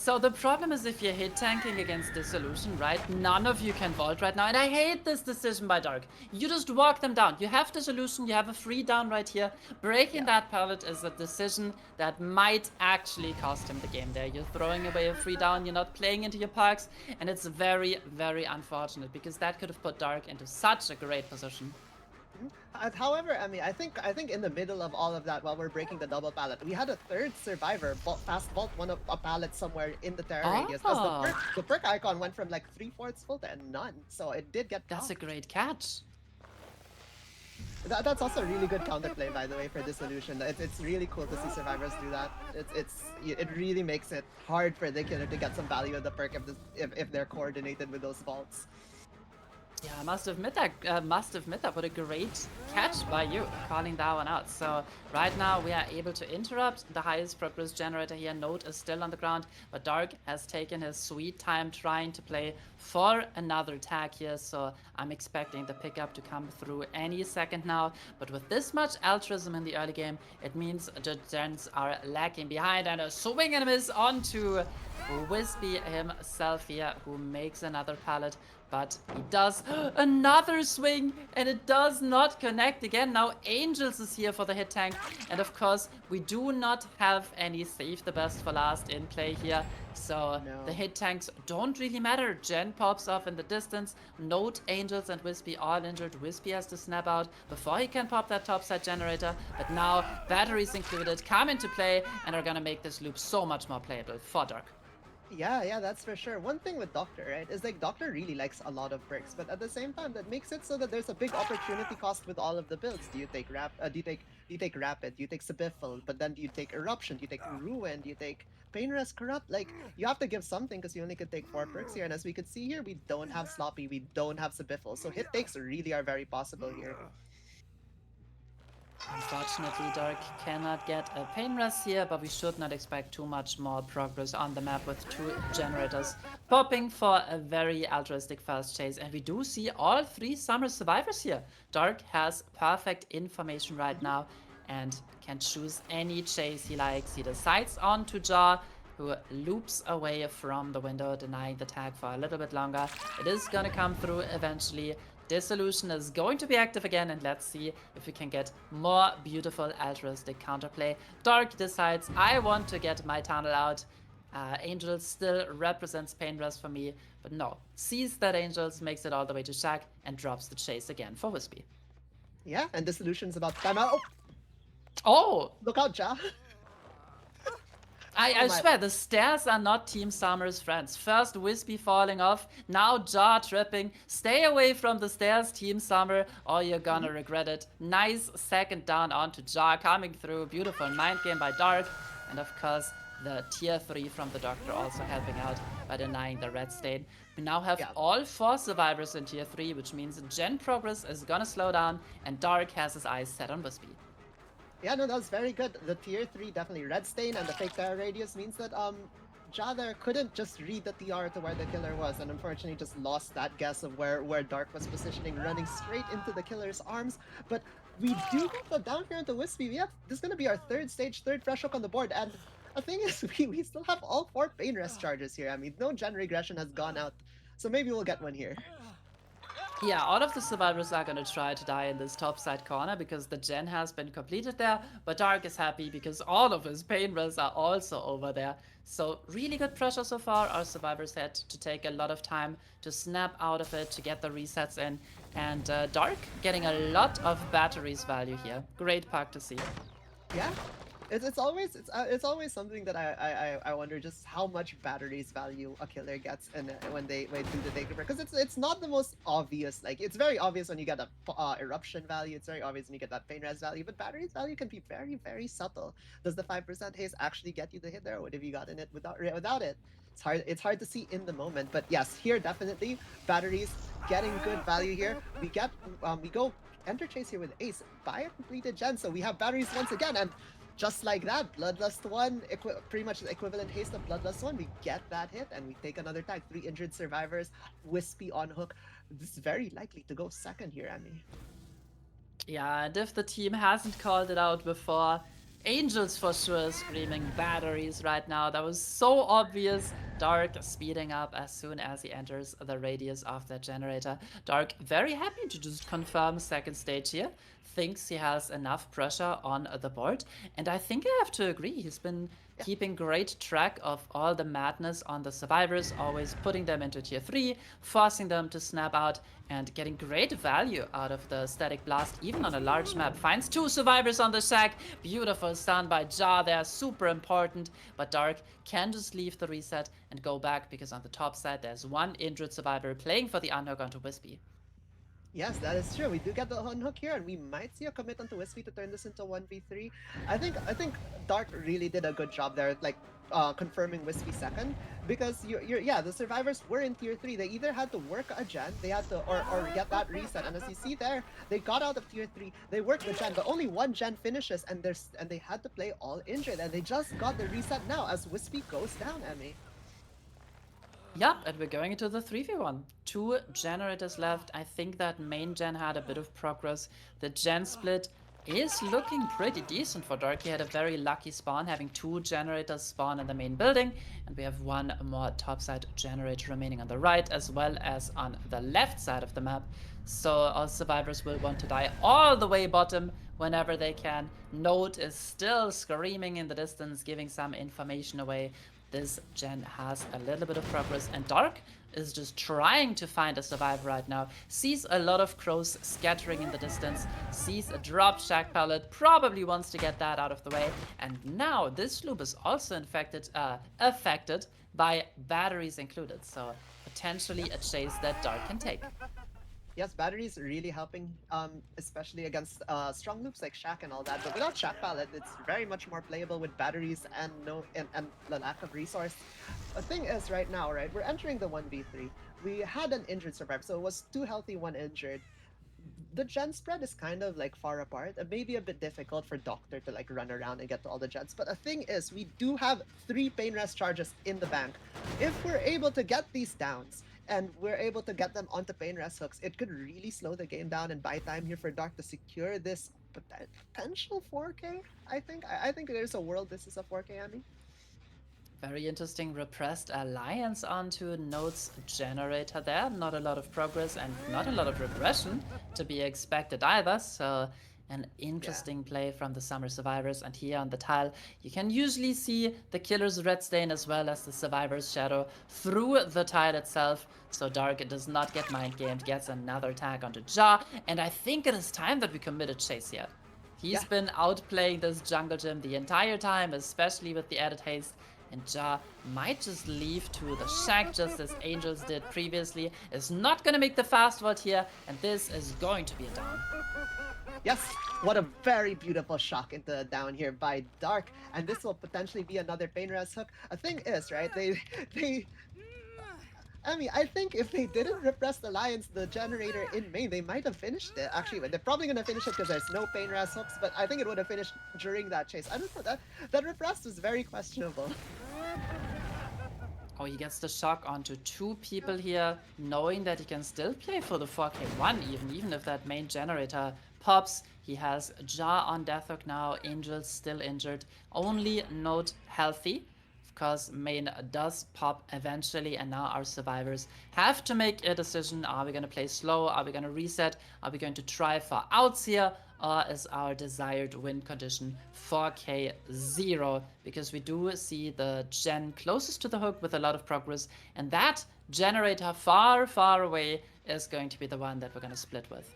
So the problem is if you're hit tanking against Dissolution, right? None of you can vault right now. And I hate this decision by Dark. You just walk them down. You have Dissolution, you have a free down right here. Breaking Yeah. that pallet is a decision that might actually cost him the game there. You're throwing away a free down, you're not playing into your parks, and it's very, very unfortunate because that could have put Dark into such a great position. However, I mean, I think in the middle of all of that, while we're breaking the double pallet, we had a third survivor fast vault one of a pallet somewhere in the terror radius because Oh, the perk icon went from like 3/4 full to none, so it did get that's a popped. great catch. That's also a really good counterplay, by the way, for Dissolution. It's really cool to see survivors do that. It really makes it hard for the killer to get some value of the perk if they're coordinated with those vaults. Yeah, I must admit that. What a great catch by you, calling that one out. So right now we are able to interrupt the highest progress generator here. Note is still on the ground, but Dark has taken his sweet time trying to play for another tag here. So I'm expecting the pickup to come through any second now. But with this much altruism in the early game, it means the gens are lagging behind, and a swing and a miss onto Wispy himself here, who makes another pallet, but he does another swing, and it does not connect again. Now Angels is here for the hit tank, and of course we do not have any save the best for last in play here, so the No. hit tanks don't really matter. Jen pops off in the distance. Note Angels and Wispy all injured. Wispy has to snap out before he can pop that topside generator, but now batteries included come into play and are gonna make this loop so much more playable for Dark. Yeah, that's for sure. One thing with Doctor, right, is like Doctor really likes a lot of perks, but at the same time, that makes it so that there's a big opportunity cost with all of the builds. Do you take do you take Rapid? Do you take Sabiffle? But then do you take Eruption? Do you take Ruin? Do you take Painrest Corrupt? Like you have to give something because you only could take 4 perks here, and as we could see here, we don't have Sloppy, we don't have Sabiffle, so hit takes really are very possible here. Unfortunately, Dark cannot get a pain rest here, but we should not expect too much more progress on the map with two generators popping for a very altruistic fast chase. And we do see all three summer survivors here. Dark has perfect information right now and can choose any chase he likes. He decides on to Jaw, who loops away from the window, denying the tag for a little bit longer. It is gonna come through eventually. Dissolution is going to be active again, and let's see if we can get more beautiful altruistic counterplay. Dark decides, I want to get my tunnel out. Angels still represents Pain Rest for me, but no. Sees that Angels, makes it all the way to Shaq, and drops the chase again for Wispy. Yeah, and the solution's about to time out. Oh, Oh! look out, Ja. I my. swear, the stairs are not Team Summer's friends. First Wispy falling off, now Jaw tripping. Stay away from the stairs, Team Summer, or you're gonna regret it. Nice second down onto Jaw, coming through. Beautiful mind game by Dark. And of course, the tier 3 from the Doctor also helping out by denying the red stain. We now have Yeah. all 4 survivors in tier 3, which means Gen progress is gonna slow down, and Dark has his eyes set on Wispy. Yeah, no, that was very good. The tier 3 definitely red stain and the fake terror radius means that Ja there couldn't just read the TR to where the killer was, and unfortunately just lost that guess of where Dark was positioning, running straight into the killer's arms. But we do have the down here into Wispy. We have this is gonna be our third stage, third fresh hook on the board, and the thing is we still have all 4 pain rest charges here. I mean, no gen regression has gone out, so maybe we'll get one here. Yeah, all of the survivors are gonna try to die in this top side corner because the gen has been completed there, but Dark is happy because all of his pain rails are also over there. So really good pressure so far. Our survivors had to take a lot of time to snap out of it, to get the resets in, and Dark getting a lot of batteries value here. Great pack to see. Yeah, it's always something that I wonder just how much batteries value a killer gets and when they do the takeover, because it's not the most obvious. Like it's very obvious when you get a eruption value. It's very obvious when you get that pain res value, but batteries value can be very subtle. Does the 5% haste actually get you the hit there? What have you gotten it without it? It's hard to see in the moment, but yes, here definitely batteries getting good value here. We go enter chase here with Ace by a completed gen, so we have batteries once again, and just like that, Bloodlust 1, pretty much the equivalent haste of Bloodlust 1, we get that hit, and we take another tag. 3 injured survivors, Wispy on hook. This is very likely to go second here, Emmy. Yeah, and if the team hasn't called it out before, Angels for sure screaming batteries right now. That was so obvious. Dark speeding up as soon as he enters the radius of that generator. Dark very happy to just confirm second stage here. Thinks he has enough pressure on the board. And I think I have to agree. He's been Yeah. keeping great track of all the madness on the survivors, always putting them into tier 3, forcing them to snap out, and getting great value out of the static blast, even on a large map. Finds 2 survivors on the shack. Beautiful stun by Ja there, super important. But Dark can just leave the reset and go back because on the top side there's 1 injured survivor playing for the unhook onto Wispy. Yes, that is true. We do get the unhook here, and we might see a commit onto Wispy to turn this into 1v3. I think Dark really did a good job there, like confirming Wispy second, because yeah, the survivors were in tier 3. They either had to work a gen, they had to or get that reset, and as you see there, they got out of tier 3. They worked the gen, but only one gen finishes, and they had to play all injured, and they just got the reset now as Wispy goes down. Emmy. Yep, and we're going into the 3v1. 2 generators left. I think that main gen had a bit of progress. The gen split is looking pretty decent for Dark. He had a very lucky spawn, having 2 generators spawn in the main building, and we have 1 more topside generator remaining on the right as well as on the left side of the map. So all survivors will want to die all the way bottom whenever they can. Note is still screaming in the distance, giving some information away. This gen has a little bit of progress, and Dark is just trying to find a survivor right now. Sees a lot of crows scattering in the distance, sees a dropped shack pallet, probably wants to get that out of the way, and now this loop is also affected by batteries included, so potentially a chase that Dark can take. Yes, batteries really helping, especially against strong loops like Shack and all that. But without Shack Palette, it's very much more playable with batteries and and the lack of resource. The thing is, right now, right, we're entering the 1v3. We had an injured survivor, so it was 2 healthy, 1 injured. The gen spread is kind of like far apart. It may be a bit difficult for Doctor to like run around and get to all the gens. But the thing is, we do have 3 pain rest charges in the bank. If we're able to get these downs, and we're able to get them onto pain rest hooks, it could really slow the game down and buy time here for Dark to secure this potential 4K. I think there's a world this is a 4K. I mean, Very interesting repressed alliance onto Node's generator there. Not a lot of progress and not a lot of regression to be expected either. So an interesting play from the Summer Survivors. And here on the tile, you can usually see the killer's red stain as well as the survivor's shadow through the tile itself. So Dark does not get mind gamed, gets another tag onto Ja. And I think it is time that we commit a chase here. He's been outplaying this jungle gym the entire time, especially with the added haste. And Ja might just leave to the shack just as Angels did previously. Is not going to make the fast vault here, and this is going to be a down. Yes, what a very beautiful shock into down here by Dark, and this will potentially be another pain rest hook. A thing is, right? They I mean, I think if they didn't repress the Lions, the generator in main, they might have finished it. Actually, they're probably gonna finish it because there's no pain ras hooks, but I think it would have finished during that chase. I don't know, that repress was very questionable. Oh, he gets the shock onto 2 people here, knowing that he can still play for the 4k1 even if that main generator pops. He has Ja on Deathhook now, Angel still injured, only Note healthy. Because main does pop eventually, and now our survivors have to make a decision. Are we going to play slow? Are we going to reset? Are we going to try for outs here? Or is our desired win condition 4k 0? Because we do see the gen closest to the hook with a lot of progress, and that generator far, far away is going to be the one that we're going to split with.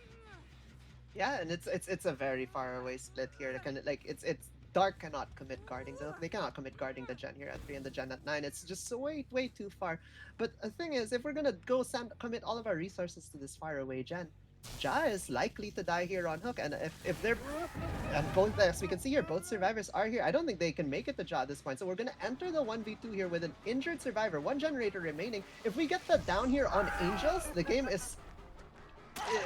Yeah, and it's a very far away split here. Kind of like it's Dark cannot commit guarding the they cannot commit guarding the gen here at 3 and the gen at 9. It's just so way too far. But the thing is, if we're gonna go commit all of our resources to this far away gen, Ja is likely to die here on hook, and if they're and both, as we can see here, both survivors are here. I don't think they can make it to Ja at this point. So we're gonna enter the 1v2 here with an injured survivor, 1 generator remaining. If we get the down here on Angels, the game is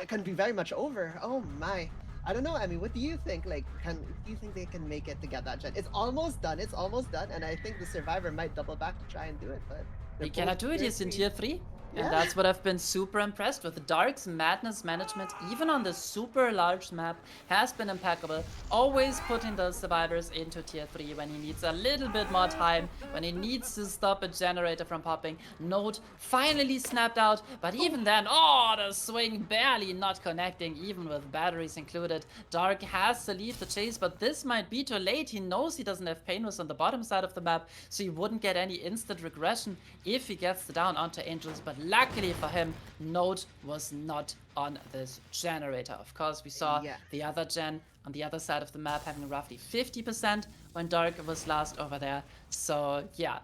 it can be very much over. Oh my. I don't know. I mean, what do you think? Like, do you think they can make it to get that gen? It's almost done. And I think the survivor might double back to try and do it. But He cannot do it. He's in tier 3. And Yeah. that's what I've been super impressed with. Dark's madness management, even on this super large map, has been impeccable. Always putting those survivors into tier 3 when he needs a little bit more time, when he needs to stop a generator from popping. Note finally snapped out, but even then, oh, the swing barely not connecting, even with batteries included. Dark has to leave the chase, but this might be too late. He knows he doesn't have Painless on the bottom side of the map, so he wouldn't get any instant regression if he gets the down onto Angels, but luckily for him, Note was not on this generator. Of course, we saw Yeah. the other gen on the other side of the map having roughly 50% when Dark was last over there. So yeah,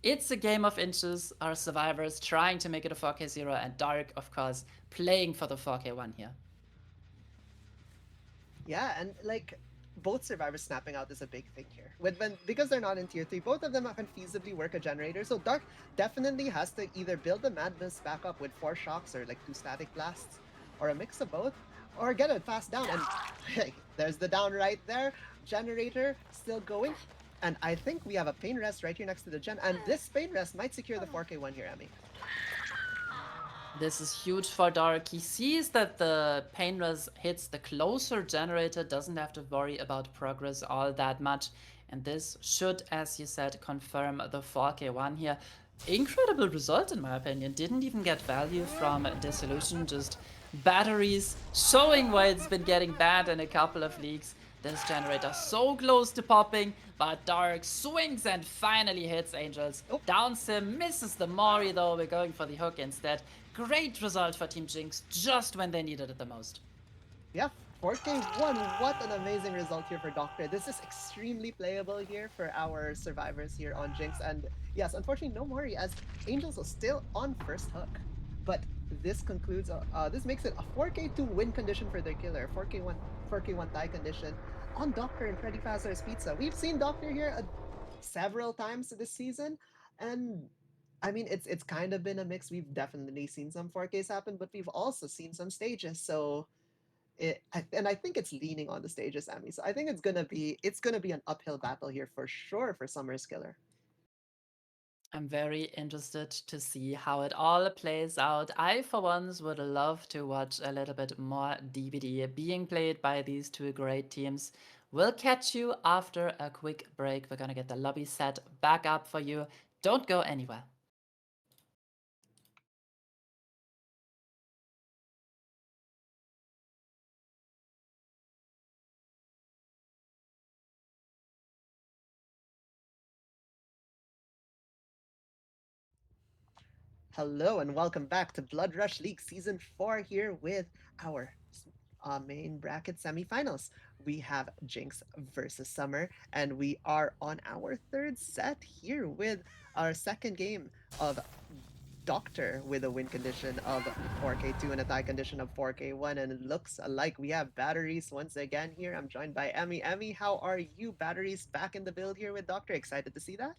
it's a game of inches. Our survivors trying to make it a 4K0 and Dark, of course, playing for the 4K1 here. Yeah, and like both survivors snapping out is a big thing here. When because they're not in tier 3, both of them can feasibly work a generator. So Dark definitely has to either build the madness back up with 4 shocks or like 2 static blasts, or a mix of both, or get it fast down. And hey, there's the down right there. Generator still going. And I think we have a pain rest right here next to the gen. And this pain rest might secure the 4K1 here, Emmy. This is huge for Dark. He sees that the pain res hits the closer generator, doesn't have to worry about progress all that much. And this should, as you said, confirm the 4K1 here. Incredible result in my opinion. Didn't even get value from Dissolution, just batteries showing why it's been getting banned in a couple of leagues. This generator so close to popping, but Dark swings and finally hits Angels. Oh, Downs him, misses the Mori though, we're going for the hook instead. Great result for Team Jinx, just when they needed it the most. yeah, 4K1. What an amazing result here for Doctor. This is extremely playable here for our survivors here on Jinx. And yes, unfortunately, no Mori as Angels are still on first hook. But this concludes, this makes it a 4K2 win condition for their killer, 4K1 tie condition on Doctor and Freddy Fazbear's Pizza. We've seen Doctor here several times this season, and I mean it's kind of been a mix. We've definitely seen some 4Ks happen, but we've also seen some stages. So and I think it's leaning on the stages, Sammy. So I think it's gonna be an uphill battle here for sure for Summer's Killer. I'm very interested to see how it all plays out. I, for once, would love to watch a little bit more DBD being played by these two great teams. We'll catch you after a quick break. We're gonna get the lobby set back up for you. Don't go anywhere. Hello and welcome back to Blood Rush League Season 4 here with our main bracket semifinals. We have Jinx versus Summer, and we are on our third set here with our second game of Doctor with a win condition of 4K2 and a tie condition of 4K1. And it looks like we have Batteries once again here. I'm joined by Emmy. Emmy, how are you? Batteries back in the build here with Doctor. Excited to see that?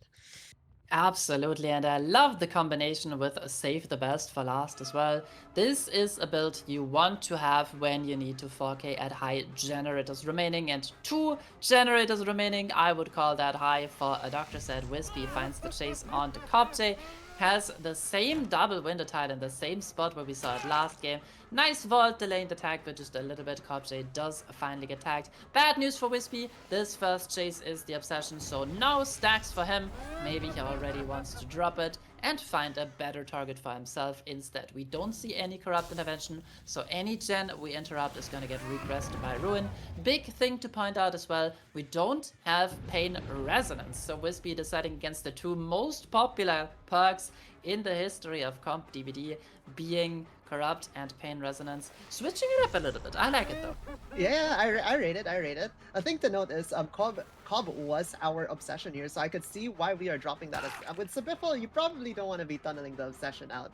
Absolutely, and I love the combination with Save the Best for last as well. This is a build you want to have when you need to 4K at high generators remaining, and 2 generators remaining, I would call that high for a Doctor Said Wispy finds the chase onto Copte, has the same double window tile in the same spot where we saw it last game. Nice vault delaying the tag, but just a little bit. Copte does finally get tagged. Bad news for Wispy, this first chase is the obsession, so no stacks for him. Maybe he already wants to drop it and find a better target for himself instead. We don't see any corrupt intervention, so any gen we interrupt is gonna get regressed by Ruin. Big thing to point out as well, we don't have Pain Resonance, so Wispy deciding against the 2 most popular perks in the history of comp DBD, being Corrupt and Pain Resonance. Switching it up a little bit, I like it though. Yeah, I rate it. I rate it. A thing to note is Cobb was our obsession here, so I could see why we are dropping that. With Sabiffle, you probably don't want to be tunneling the obsession out.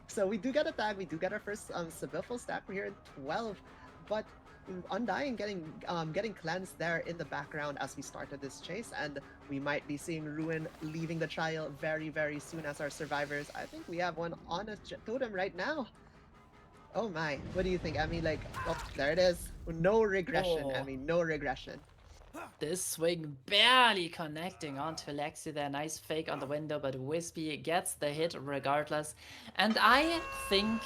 So we do get a tag. We do get our first Sabiffle stack. We're here at 12, but Undying getting cleansed there in the background as we started this chase, and we might be seeing Ruin leaving the trial very soon as our survivors. I think we have one on a totem right now. Oh my, what do you think? I mean, like, oh, there it is. No regression. I Oh, mean, no regression. This swing barely connecting onto Lexi there. Nice fake on the window, but Wispy gets the hit regardless. And I think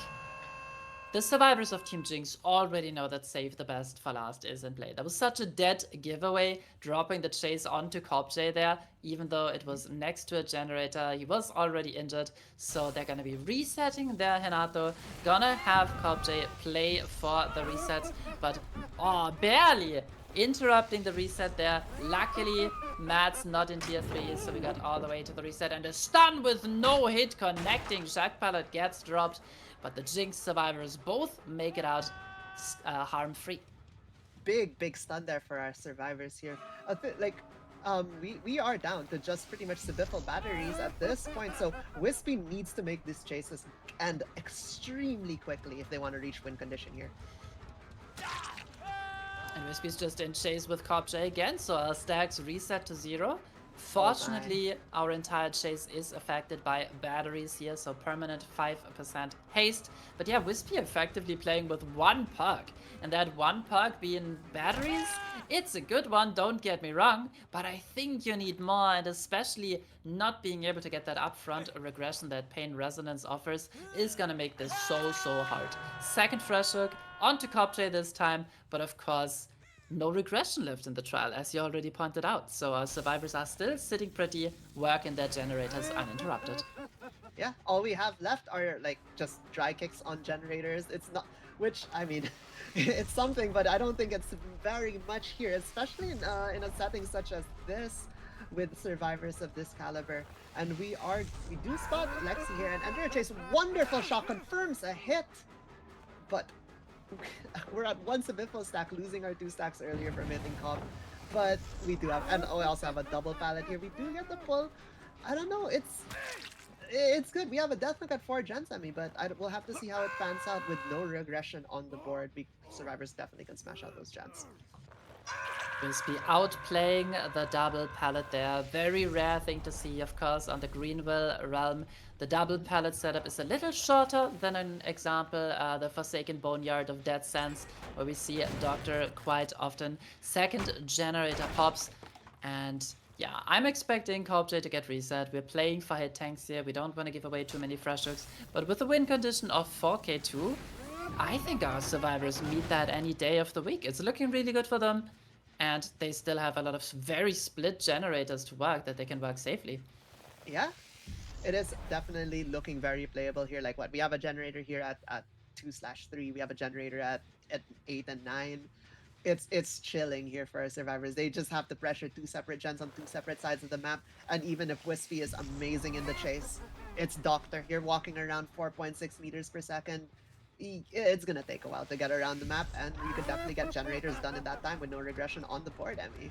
the survivors of Team Jinx already know that Save the Best for Last is in play. That was such a dead giveaway, dropping the chase onto Kopje there, even though it was next to a generator. He was already injured, so they're gonna be resetting their Hanato. Gonna have Kopje play for the resets, but oh, barely interrupting the reset there. Luckily, Matt's not in tier 3, so we got all the way to the reset. And a stun with no hit connecting. Shack Pallet gets dropped, but the Jinx survivors both make it out harm-free. Big stun there for our survivors here. We are down to just pretty much Sibiffle batteries at this point, so Wispy needs to make these chases end extremely quickly if they want to reach win condition here. And Wispy's just in chase with Kopje again, so our stacks reset to 0. Fortunately, our entire chase is affected by batteries here, so permanent 5% haste. But yeah, Wispy effectively playing with one perk, and that one perk being batteries, it's a good one, don't get me wrong, but I think you need more, and especially not being able to get that upfront regression that Pain Resonance offers is gonna make this so hard. Second Fresh Hook, onto Kopje this time, but of course, no regression left in the trial, as you already pointed out. So our survivors are still sitting pretty, working their generators uninterrupted. Yeah, all we have left are like just dry kicks on generators. It's not, which I mean, it's something, but I don't think it's very much here, especially in a setting such as this, with survivors of this caliber. And we do spot Lexi here, and Ender Chase, wonderful shot, confirms a hit, but we're at one Sibiffle stack, losing our 2 stacks earlier from hitting Cop. But we do have, and we also have a double pallet here. We do get the pull. I don't know, it's good. We have a death hook at 4 gens, but we'll have to see how it pans out with no regression on the board. Survivors definitely can smash out those gens. Wispy outplaying the double pallet there. Very rare thing to see, of course, on the Greenville realm. The double pallet setup is a little shorter than an example, the Forsaken Boneyard of Dead Sense, where we see Doctor quite often. Second generator pops, and yeah, I'm expecting Kopje to get reset. We're playing for hit tanks here. We don't want to give away too many fresh hooks, but with a win condition of 4k2, I think our survivors meet that any day of the week. It's looking really good for them. And they still have a lot of very split generators to work that they can work safely. Yeah, it is definitely looking very playable here. Like what? We have a generator here at 2/3. We have a generator at 8 and 9. It's chilling here for our survivors. They just have to pressure 2 separate gens on 2 separate sides of the map. And even if Wispy is amazing in the chase, it's Doctor here walking around 4.6 meters per second. It's gonna take a while to get around the map, and you could definitely get generators done in that time with no regression on the board, Emmy.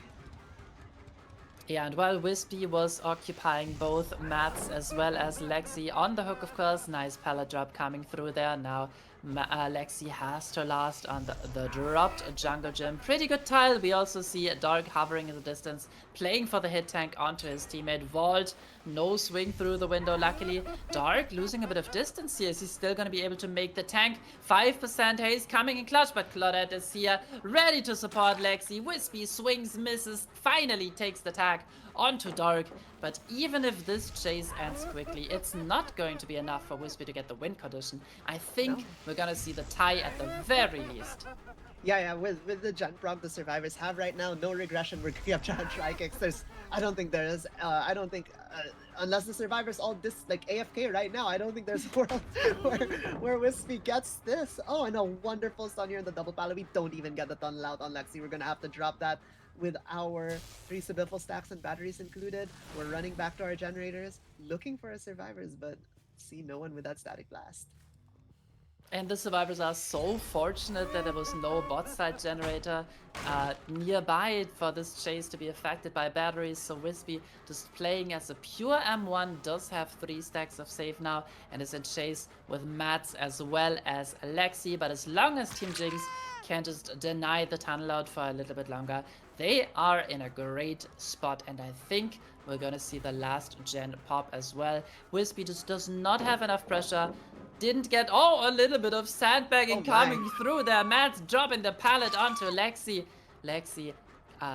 Yeah, and while Wispy was occupying both Mats as well as Lexi on the hook, of course, nice pallet drop coming through there. Now Lexi has to last on the dropped jungle gym. Pretty good tile. We also see Dark hovering in the distance, playing for the hit tank onto his teammate. Vault, no swing through the window, luckily. Dark losing a bit of distance here. Is he still going to be able to make the tank? 5% haste coming in clutch, but Claudette is here, ready to support Lexi. Wispy swings, misses, finally takes the tag onto Dark. But even if this chase ends quickly, it's not going to be enough for Wispy to get the win condition. I think we're gonna see the tie at the very least. Yeah, with the gen proc the survivors have right now, no regression. We have try kicks. I don't think there is. I don't think unless the survivors all like AFK right now, I don't think there's a world where Wispy gets this. Oh, and a wonderful stun here in the double pallet. We don't even get the tunnel out on Lexi. We're gonna have to drop that with our 3 Sibiffle stacks and batteries included. We're running back to our generators, looking for our survivors, but see no one with that static blast. And the survivors are so fortunate that there was no bot side generator nearby for this chase to be affected by batteries. So Wispy, just playing as a pure M1, does have 3 stacks of save now and is in chase with Mats as well as Lexi. But as long as Team Jinx can just deny the tunnel out for a little bit longer, they are in a great spot, and I think we're gonna see the last gen pop as well. Wispy just does not have enough pressure. Didn't get, a little bit of sandbagging coming through there. Matt's dropping the pallet onto Lexi. Lexi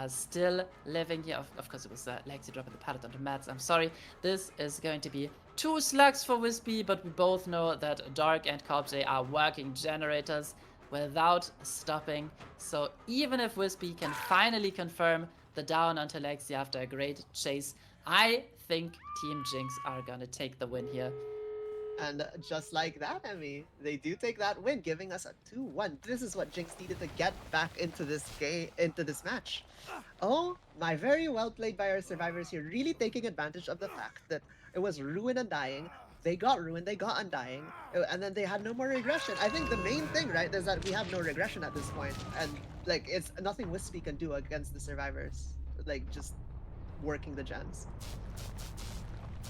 still living here. Of course, it was Lexi dropping the pallet onto Mats. I'm sorry. This is going to be 2 slugs for Wispy, but we both know that Dark and Corpse are working generators without stopping. So even if Wispy can finally confirm the down onto Lexi after a great chase, I think Team Jinx are gonna take the win here. And just like that, Emmy, they do take that win, giving us a 2-1. This is what Jinx needed to get back into this game, into this match. Oh, my very well played by our survivors here, really taking advantage of the fact that it was ruin and dying. They got ruined, they got undying, and then they had no more regression. I think the main thing, right, is that we have no regression at this point, and like it's nothing Wispy can do against the survivors. Like just working the gens.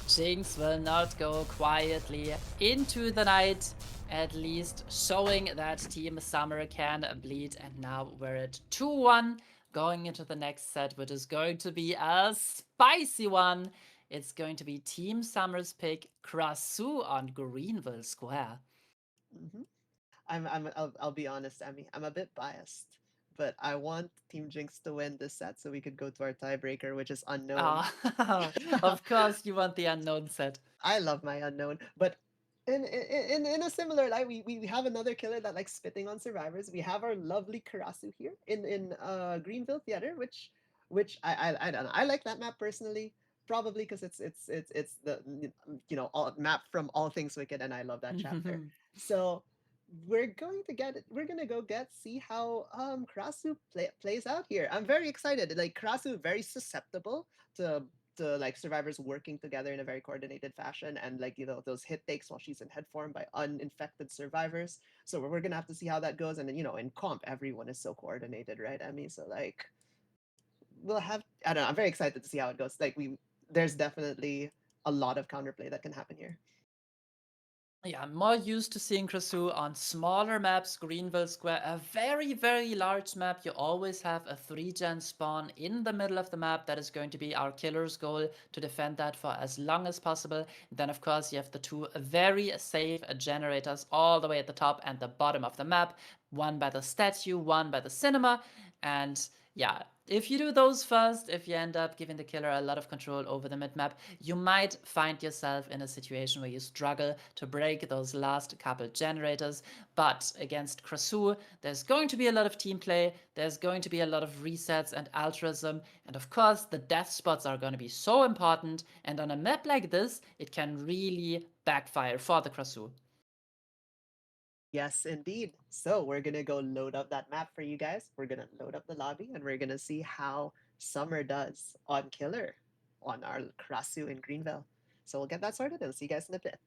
Jinx will not go quietly into the night, at least showing that Team Summer can bleed. And now we're at 2-1, going into the next set, which is going to be a spicy one. It's going to be Team Summer's pick, Krasu on Greenville Square. Mm-hmm. I'll be honest, Emmy. I'm a bit biased, but I want Team Jinx to win this set so we could go to our tiebreaker, which is unknown. Oh, of course you want the unknown set. I love my unknown, but in a similar light, we have another killer that likes spitting on survivors. We have our lovely Karasu here in Greenville Theater, which I don't know. I like that map personally, probably because it's the all, map from All Things Wicked, and I love that chapter. So we're gonna go get see how Karasu plays out here. I'm very excited. Like Karasu, very susceptible to like survivors working together in a very coordinated fashion, and like those hit takes while she's in head form by uninfected survivors. So we're gonna have to see how that goes. And then in comp everyone is so coordinated, right? I mean, so like we'll have, I don't know, I'm very excited to see how it goes. Like there's definitely a lot of counterplay that can happen here. Yeah, I'm more used to seeing Krasu on smaller maps. Greenville Square, a very, very large map. You always have a 3-gen spawn in the middle of the map. That is going to be our killer's goal, to defend that for as long as possible. Then, of course, you have the 2 very safe generators all the way at the top and the bottom of the map. One by the statue, one by the cinema. And yeah, if you do those first, if you end up giving the killer a lot of control over the mid-map, you might find yourself in a situation where you struggle to break those last couple generators. But against Krasu, there's going to be a lot of team play, there's going to be a lot of resets and altruism, and of course the death spots are going to be so important, and on a map like this, it can really backfire for the Krasu. Yes, indeed. So we're gonna go load up that map for you guys. We're gonna load up the lobby, and we're gonna see how Summer does on Killer on our Krasu in Greenville. So we'll get that started and see you guys in a bit.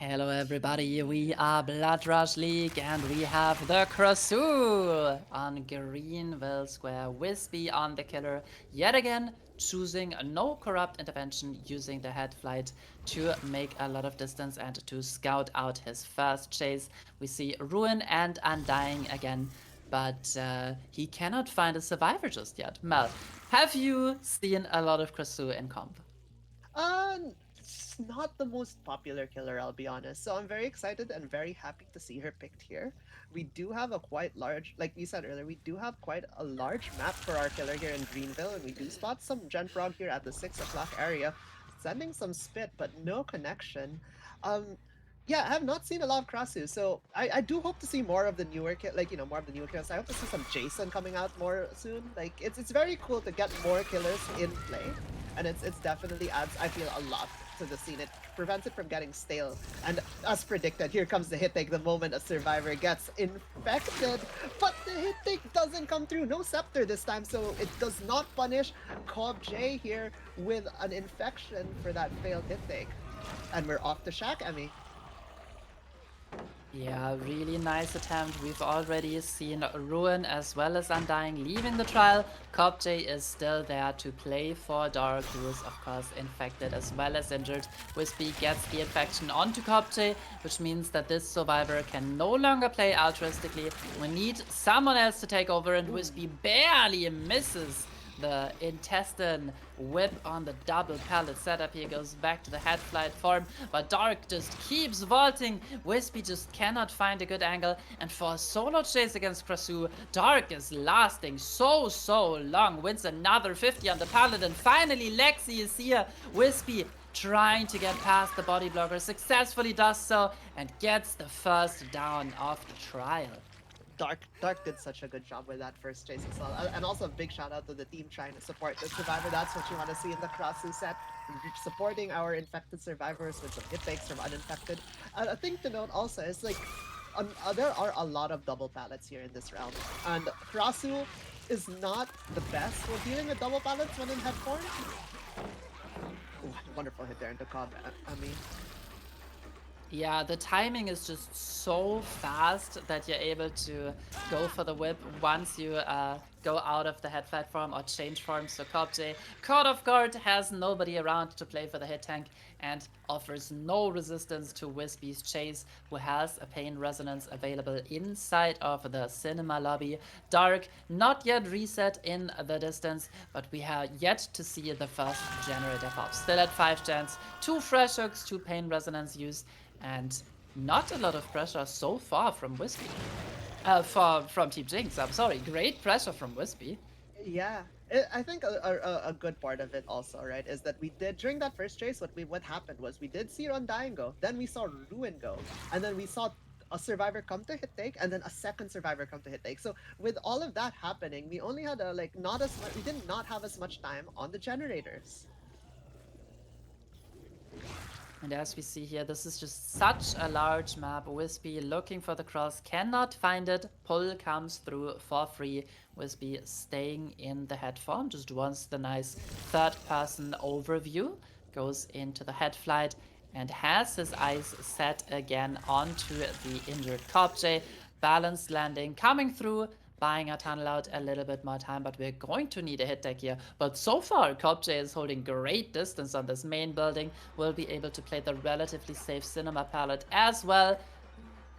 Hello everybody, we are Blood Rush League and we have the Krasu on Greenville Square. Wispy on the killer, yet again choosing no corrupt intervention, using the head flight to make a lot of distance and to scout out his first chase. We see Ruin and Undying again, but he cannot find a survivor just yet. Mel, have you seen a lot of Krasu in comp? It's not the most popular killer, I'll be honest. So I'm very excited and very happy to see her picked here. We do have a quite large, like we said earlier, we do have quite a large map for our killer here in Greenville, and we do spot some Gen Frog here at the 6 o'clock area, sending some spit, but no connection. Um, Yeah, I have not seen a lot of Krasu, so I do hope to see more of the newer like more of the newer killers. I hope to see some Jason coming out more soon. Like it's very cool to get more killers in play, and it's definitely adds I feel a lot to the scene. It prevents it from getting stale. And as predicted, here comes the hit take the moment a survivor gets infected, but the hit take doesn't come through. No scepter this time, so it does not punish Cobb J here with an infection for that failed hit take. And we're off to Shack, Emmy. Yeah, really nice attempt. We've already seen Ruin as well as Undying leaving the trial. Kopje is still there to play for Dark, who is of course infected as well as injured. Wispy gets the infection onto Kopje, which means that this survivor can no longer play altruistically. We need someone else to take over, and Wispy barely misses the intestine whip on the double pallet setup. Here goes back to the head flight form, but Dark just keeps vaulting. Wispy just cannot find a good angle, and for a solo chase against Krasu, Dark is lasting so long, wins another 50 on the pallet, and finally Lexi is here. Wispy trying to get past the body blocker, successfully does so, and gets the first down of the trial. Dark did such a good job with that first chase as well. And also a big shout out to the team trying to support the survivor. That's what you want to see in the Krasu set. Supporting our infected survivors with some hit takes from uninfected. A thing to note also is like there are a lot of double pallets here in this round. And Krasu is not the best with dealing with double pallets when in head form. Ooh, wonderful hit there into Cobb, I mean. Yeah, the timing is just so fast that you're able to go for the whip once you go out of the head platform or change forms. So Kopje, caught off guard, has nobody around to play for the hit tank and offers no resistance to Wispy's chase, who has a pain resonance available inside of the cinema lobby. Dark, not yet reset in the distance, but we have yet to see the first generator pop. Still at 5 gens, 2 fresh hooks, 2 pain resonance used, and not a lot of pressure so far from Wispy. From Team Jinx, I'm sorry. Great pressure from Wispy. Yeah, I think a good part of it also, right, is that we did during that first chase. What happened was we did see Undying go, then we saw Ruin go, and then we saw a survivor come to hit take, and then a second survivor come to hit take. So with all of that happening, we only had not as much. We did not have as much time on the generators. And as we see here, this is just such a large map. Wispy looking for the cross, cannot find it. Pull comes through for free. Wispy staying in the head form, just wants the nice third person overview. Goes into the head flight and has his eyes set again onto the injured Kopje. Balanced landing coming through, buying a tunnel out a little bit more time, but we're going to need a hit deck here. But so far, Kopje is holding great distance on this main building, will be able to play the relatively safe cinema palette as well.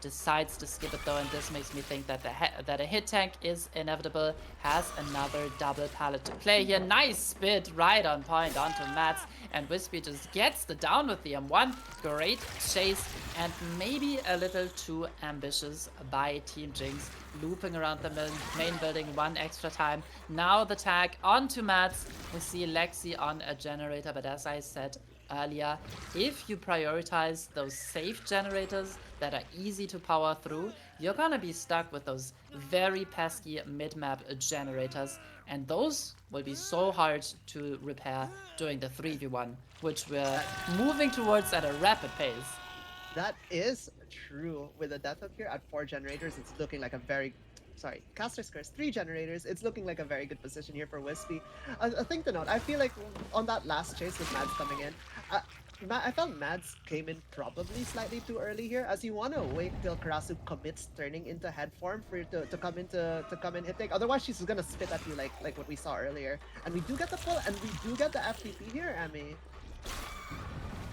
Decides to skip it though, and this makes me think that that a hit tank is inevitable. Has another double pallet to play here. Nice spit right on point onto Mats, and Wispy just gets the down with the M1. Great chase, and maybe a little too ambitious by Team Jinx. Looping around the main building one extra time. Now the tag onto Mats. We see Lexi on a generator, but as I said earlier, if you prioritize those safe generators that are easy to power through, you're gonna be stuck with those very pesky mid-map generators, and those will be so hard to repair during the 3v1, which we're moving towards at a rapid pace. That is true. With a death up here at 4 generators, it's looking like a very sorry, Caster's Curse, 3 generators. It's looking like a very good position here for Wispy. A thing to note, I feel like on that last chase with Mads coming in, I felt Mads came in probably slightly too early here, as you want to wait till Karasu commits turning into head form for you to come in hit take. Otherwise, she's gonna spit at you like what we saw earlier. And we do get the pull, and we do get the FTP here, Emmy.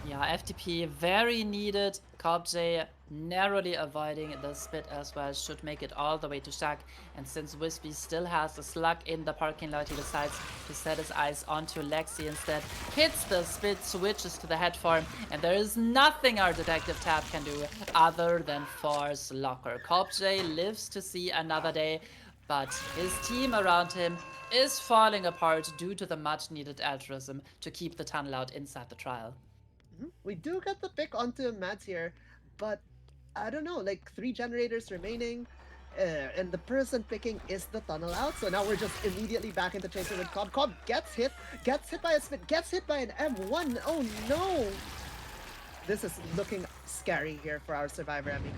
Yeah, FTP very needed. Kopje narrowly avoiding the spit as well. Should make it all the way to Shaq. And since Wispy still has the slug in the parking lot, he decides to set his eyes onto Lexi instead. Hits the spit, switches to the head form, and there is nothing our detective tab can do other than force locker. Kopje lives to see another day, but his team around him is falling apart due to the much needed altruism to keep the tunnel out inside the trial. We do get the pick onto Mads here, but I don't know, like 3 generators remaining. And the person picking is the tunnel out. So now we're just immediately back into chasing with Cobb. Cobb gets hit by a spit, gets hit by an M1. Oh no! This is looking scary here for our survivor, Emmy.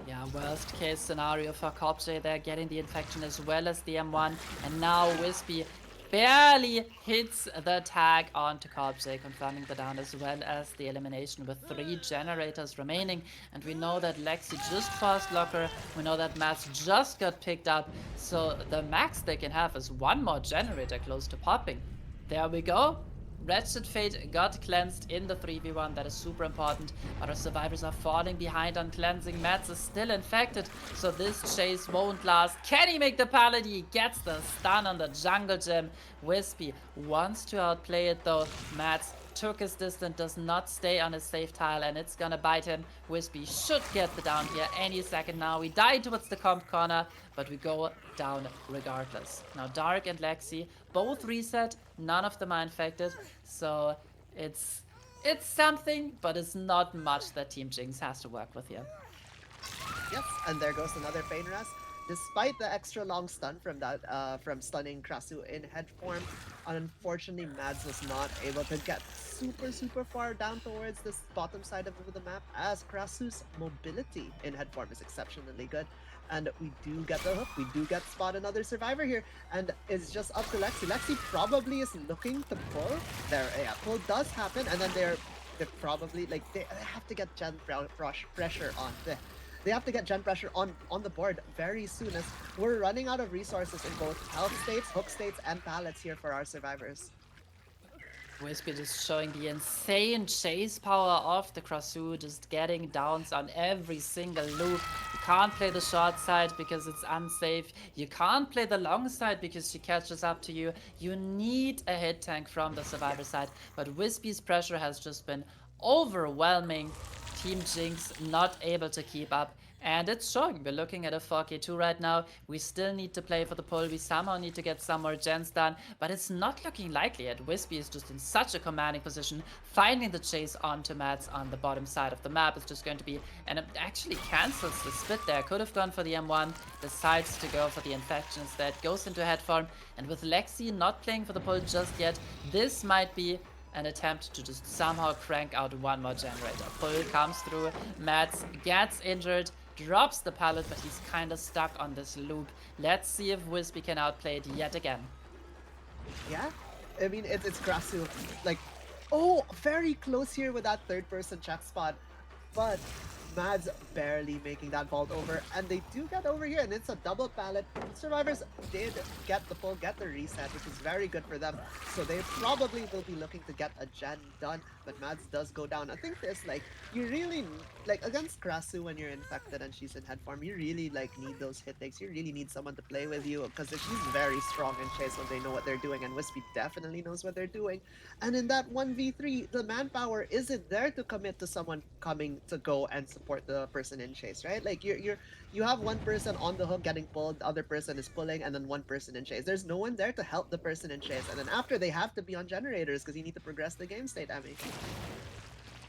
Yeah, worst case scenario for Kopje. They're getting the infection as well as the M1. And now Wispy barely hits the tag onto Kopje, confirming the down as well as the elimination with 3 generators remaining. And we know that Lexi just fast locker. We know that Mats just got picked up. So the max they can have is 1 more generator close to popping. There we go. Wretched Fate got cleansed in the 3v1, that is super important, but our survivors are falling behind on cleansing. Mats is still infected, so this chase won't last. Can he make the pallet? He gets the stun on the jungle gym. Wispy wants to outplay it though. Mats took his distance, does not stay on his safe tile, and it's gonna bite him. Wispy should get the down here any second now. We die towards the comp corner, but we go down regardless. Now Dark and Lexi both reset, none of them are infected, so it's something, but it's not much that Team Jinx has to work with here. Yes, and there goes another Painras. Despite the extra long stun from that from stunning Krasu in head form, unfortunately Mads was not able to get super far down towards this bottom side of the map, as Krasu's mobility in head form is exceptionally good. And we do get the hook, we do get spot another survivor here, and it's just up to Lexi. Lexi probably is looking to pull. There, yeah, pull does happen, and then they're probably like they have to get gen pressure on. They have to get gen pressure on the board very soon, as we're running out of resources in both health states, hook states, and pallets here for our survivors. Wispy just showing the insane chase power of the Krasu, just getting downs on every single loop. You can't play the short side because it's unsafe. You can't play the long side because she catches up to you. You need a hit tank from the survivor side, but Wispy's pressure has just been overwhelming. Team Jinx not able to keep up, and it's showing. We're looking at a 4k2 right now. We still need to play for the pull. We somehow need to get some more gens done, but it's not looking likely yet. Wispy is just in such a commanding position. Finding the chase onto Mats on the bottom side of the map is just going to be, and it actually cancels the split there. Could have gone for the M1, decides to go for the infection instead, goes into head form, and with Lexi not playing for the pull just yet, this might be an attempt to just somehow crank out 1 more generator. Pull comes through, Mats gets injured, drops the pallet, but he's kinda stuck on this loop. Let's see if Wispy can outplay it yet again. Yeah, I mean it's Krasu. Like, oh, very close here with that third person check spot, but Mads barely making that vault over, and they do get over here, and it's a double pallet. Survivors did get the pull, get the reset, which is very good for them. So they probably will be looking to get a gen done, but Mads does go down. I think there's like, you really, like against Krasu when you're infected and she's in head form, you really like need those hit takes. You really need someone to play with you, because she's very strong in chase when they know what they're doing, and Wispy definitely knows what they're doing. And in that 1v3, the manpower isn't there to commit to someone coming to go and support the person in chase, right? Like you have one person on the hook getting pulled, the other person is pulling, and then one person in chase. There's no one there to help the person in chase, and then after they have to be on generators because you need to progress the game state, Emmy.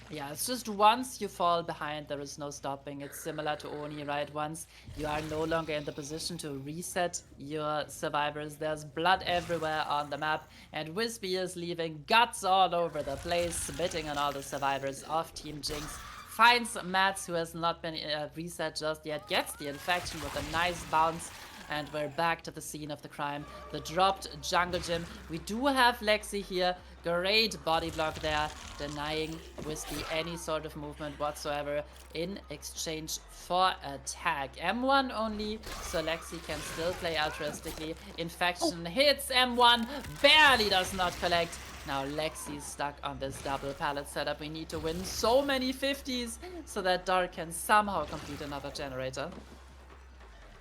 Yeah, it's just once you fall behind, there is no stopping. It's similar to Oni, right? Once you are no longer in the position to reset your survivors, there's blood everywhere on the map, and Wispy is leaving guts all over the place, spitting on all the survivors of Team Jinx. Finds Mats, who has not been reset just yet, gets the infection with a nice bounce, and we're back to the scene of the crime. The dropped jungle gym. We do have Lexi here. Great body block there, denying Wispy any sort of movement whatsoever in exchange for a tag. M1 only, so Lexi can still play altruistically. Infection hits M1, barely does not collect. Now Lexi's stuck on this double pallet setup. We need to win so many 50s so that Dark can somehow complete another generator.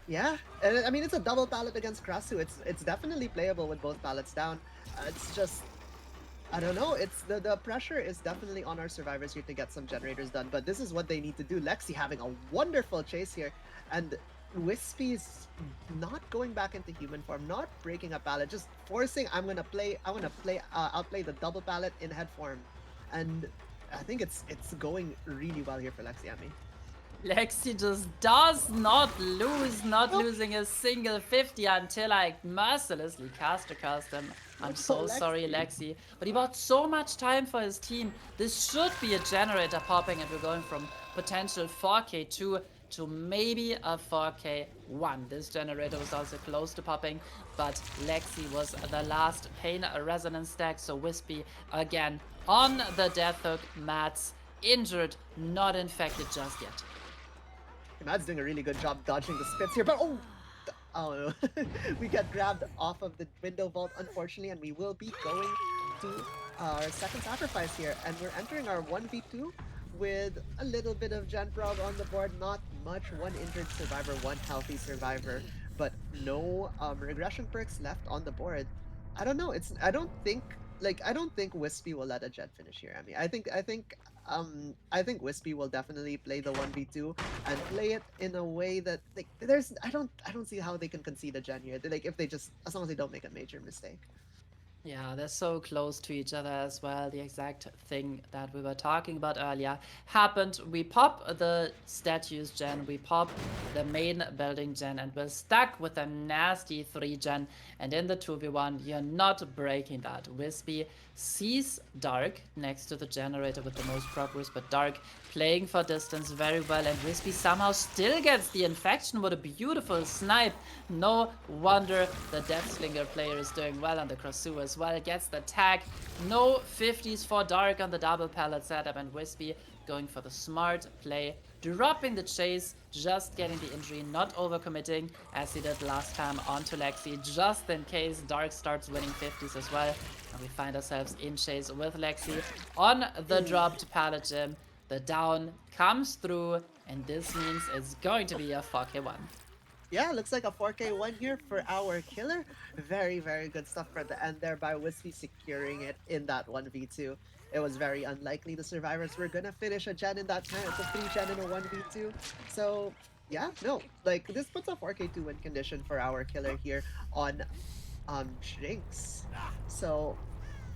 Yeah, and I mean it's a double pallet against Krasu. It's definitely playable with both pallets down. It's just, I don't know. It's the pressure is definitely on our survivors here to get some generators done. But this is what they need to do. Lexi having a wonderful chase here, and Wispy's not going back into human form, not breaking a pallet, just forcing. I'm gonna play. I want to play outplay the double pallet in head form, and I think it's going really well here for Lexiami. Lexi just does not lose, not Oh, losing a single 50 until I mercilessly caster cast him. I'm oh, so sorry, Lexi. Lexi. But he bought so much time for his team. This should be a generator popping, and we're going from potential 4K2 to maybe a 4K1. This generator was also close to popping, but Lexi was the last Pain Resonance stack, so Wispy again on the death hook. Mats injured, not infected just yet. Mad's doing a really good job dodging the spits here, but oh no, we get grabbed off of the window vault, unfortunately, and we will be going to our second sacrifice here, and we're entering our 1v2 with a little bit of Gen Prog on the board, not much, one injured survivor, one healthy survivor, but no regression perks left on the board. I don't know, I don't think Wispy will let a Jet finish here. I think Wispy will definitely play the 1v2 and play it in a way that like there's I don't see how they can concede a gen here. Like if they just as long as they don't make a major mistake. Yeah, they're so close to each other as well. The exact thing that we were talking about earlier happened. We pop the statues gen, we pop the main building gen, and we're stuck with a nasty 3 gen. And in the 2v1, you're not breaking that. Wispy sees Dark next to the generator with the most progress, but Dark playing for distance very well, and Wispy somehow still gets the infection. What a beautiful snipe. No wonder the Deathslinger player is doing well on the Crossue as well. Gets the tag. No 50s for Dark on the double pallet setup, and Wispy going for the smart play, dropping the chase, just getting the injury, not overcommitting as he did last time onto Lexi, just in case Dark starts winning 50s as well. And we find ourselves in chase with Lexi on the dropped pallet gym. The down comes through, and this means it's going to be a 4K1. Yeah, looks like a 4K1 here for our killer. Very, very good stuff for the end there by Wispy securing it in that 1v2. It was very unlikely the survivors were gonna finish a gen in that time. It's a 3 gen in a 1v2. So yeah, no, like this puts a 4K2 win condition for our killer here on Jinx. So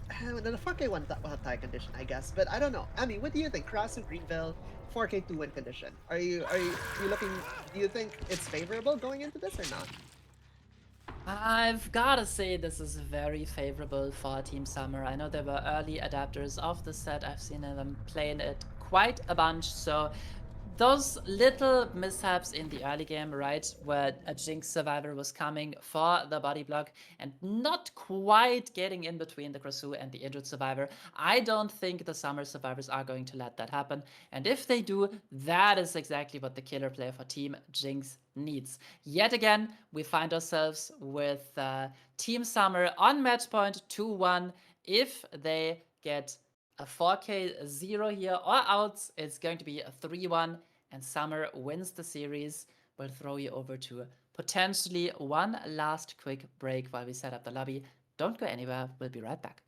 the 4K1 tie condition, I guess. But I don't know. I mean, what do you think? Krasu Greenville 4K2 win condition. Are you looking? Do you think it's favorable going into this or not? I've gotta say this is very favorable for Team Summer. I know there were early adapters of the set. I've seen them playing it quite a bunch, so those little mishaps in the early game, right, where a Jinx survivor was coming for the body block and not quite getting in between the Krasu and the injured survivor, I don't think the Summer survivors are going to let that happen. And if they do, that is exactly what the killer player for Team Jinx needs. Yet again, we find ourselves with Team Summer on match point 2-1. If they get a 4K0 here or outs, it's going to be a 3-1, and Summer wins the series. We'll throw you over to potentially one last quick break while we set up the lobby. Don't go anywhere, we'll be right back.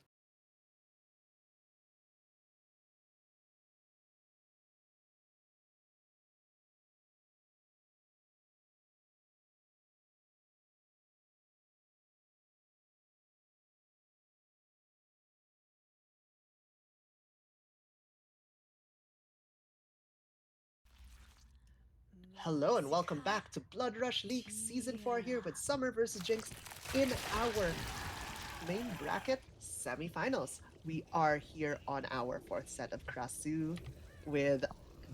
Hello and welcome back to Blood Rush League Season 4 here with Summer versus Jinx in our main bracket semifinals. We are here on our fourth set of Krasu with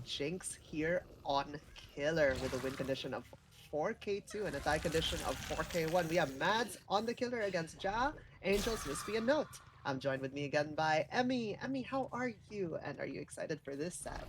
Jinx here on Killer with a win condition of 4K2 and a tie condition of 4K1. We have Mads on the Killer against Ja, Angels, Wispy, and Note. I'm joined with me again by Emmy. Emmy, how are you? And are you excited for this set?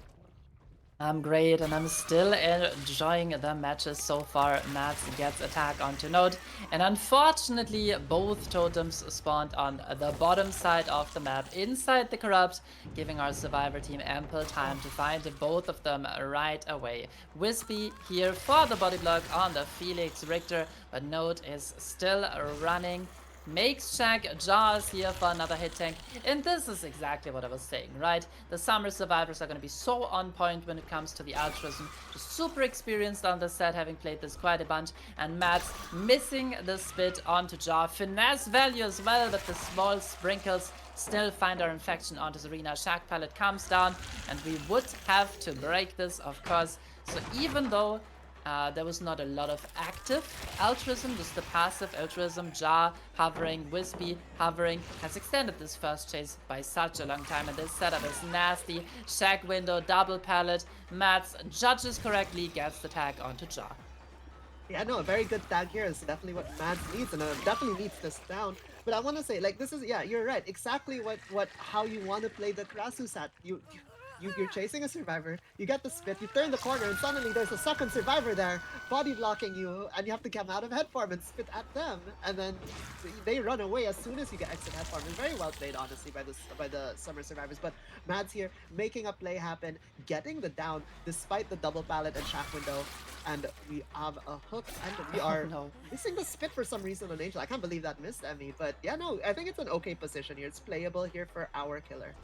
I'm great, and I'm still enjoying the matches so far. Mats gets attack onto Node, and unfortunately both totems spawned on the bottom side of the map inside the Corrupt, giving our survivor team ample time to find both of them right away. Wispy here for the body block on the Felix Richter, but Node is still running. Makes check, Jaws here for another hit tank, and this is exactly what I was saying, right? The Summer survivors are going to be so on point when it comes to the altruism, just super experienced on the set, having played this quite a bunch, and Matt's missing the spit onto Jaw. Finesse value as well, but the small sprinkles still find our infection onto Zarina. Shack Pallet comes down, and we would have to break this, of course. So even though there was not a lot of active altruism, just the passive altruism. Jar hovering, Wispy hovering has extended this first chase by such a long time, and this setup is nasty. Shack window, double pallet. Mats judges correctly, gets the tag onto Jar. Yeah, no, a very good tag here is definitely what Mads needs, and definitely needs this down. But I want to say, like, this is, yeah, you're right. Exactly how you want to play the Krasusat. You're chasing a survivor, you get the spit, you turn the corner, and suddenly there's a second survivor there, body blocking you, and you have to come out of head form and spit at them, and then they run away as soon as you get exit head form. It's very well played, honestly, by the summer survivors. But Mads here making a play happen, getting the down despite the double pallet and shack window, and we have a hook, and we are no. missing the spit for some reason on Angel. I can't believe that missed Emmy, but yeah, no, I think it's an okay position here. It's playable here for our killer.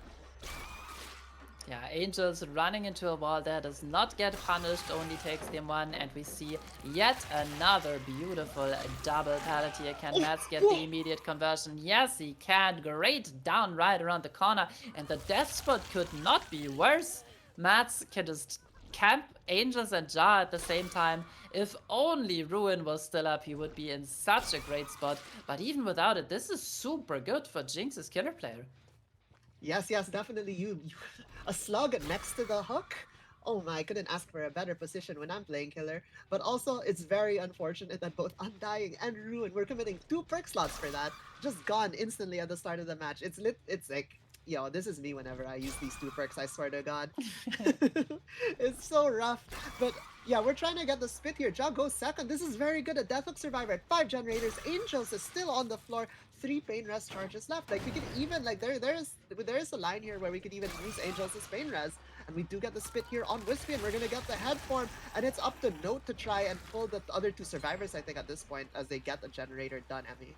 Yeah, Angel's running into a wall there, does not get punished, only takes the M1, and we see yet another beautiful double pallet here. Can Mats get the immediate conversion? Yes, he can. Great down right around the corner, and the death spot could not be worse. Mats can just camp Angels and Jar at the same time. If only Ruin was still up, he would be in such a great spot. But even without it, this is super good for Jinx's killer player. Yes, yes, definitely. A slug next to the hook. Oh my, I couldn't ask for a better position when I'm playing killer. But also, it's very unfortunate that both Undying and Ruin were committing 2 perk slots for that. Just gone instantly at the start of the match. It's like, yo, this is me whenever I use these 2 perks, I swear to God. It's so rough. But yeah, we're trying to get the spit here. Ja goes second. This is very good. A Death Hook Survivor at 5 generators. Angels is still on the floor. 3 pain res charges left. Like we could even like there is a line here where we could even use Angels as pain res. And we do get the spit here on Wispy, and we're gonna get the head form. And it's up to Note to try and pull the other 2 survivors, I think, at this point, as they get the generator done, Emmy.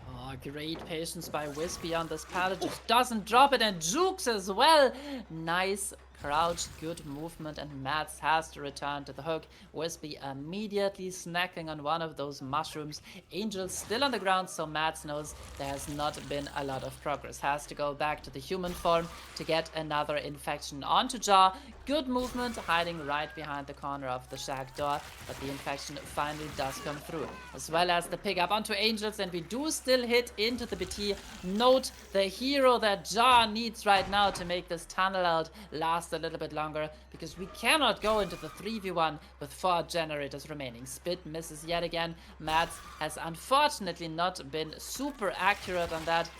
Oh, great patience by Wispy on this pallet. Just doesn't drop it, and jukes as well. Nice crouch, good movement, and Mats has to return to the hook. Wispy immediately snacking on one of those mushrooms. Angel's still on the ground, so Mats knows there has not been a lot of progress. Has to go back to the human form to get another infection onto Jaw. Good movement, hiding right behind the corner of the shack door, but the infection finally does come through. As well as the pickup onto Angels, and we do still hit into the BT. Note the hero that Jaw needs right now to make this tunnel out last a little bit longer, because we cannot go into the 3v1 with 4 generators remaining. Spit misses yet again. Mats has unfortunately not been super accurate on that.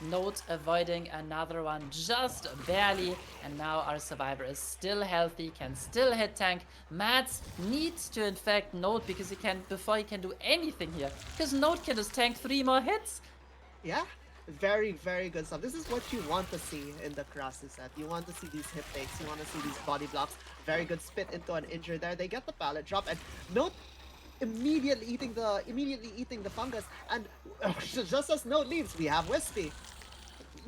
Note avoiding another one just barely, and now our survivor is still healthy, can still hit tank. Mats needs to infect Note because before he can do anything here, because Note can just tank 3 more hits. Yeah, very, very good stuff. This is what you want to see in the Krasu set. You want to see these hip fakes, you want to see these body blocks. Very good spit into an injure there. They get the pallet drop, and Note immediately eating the fungus, and just as Note leaves, we have Wispy.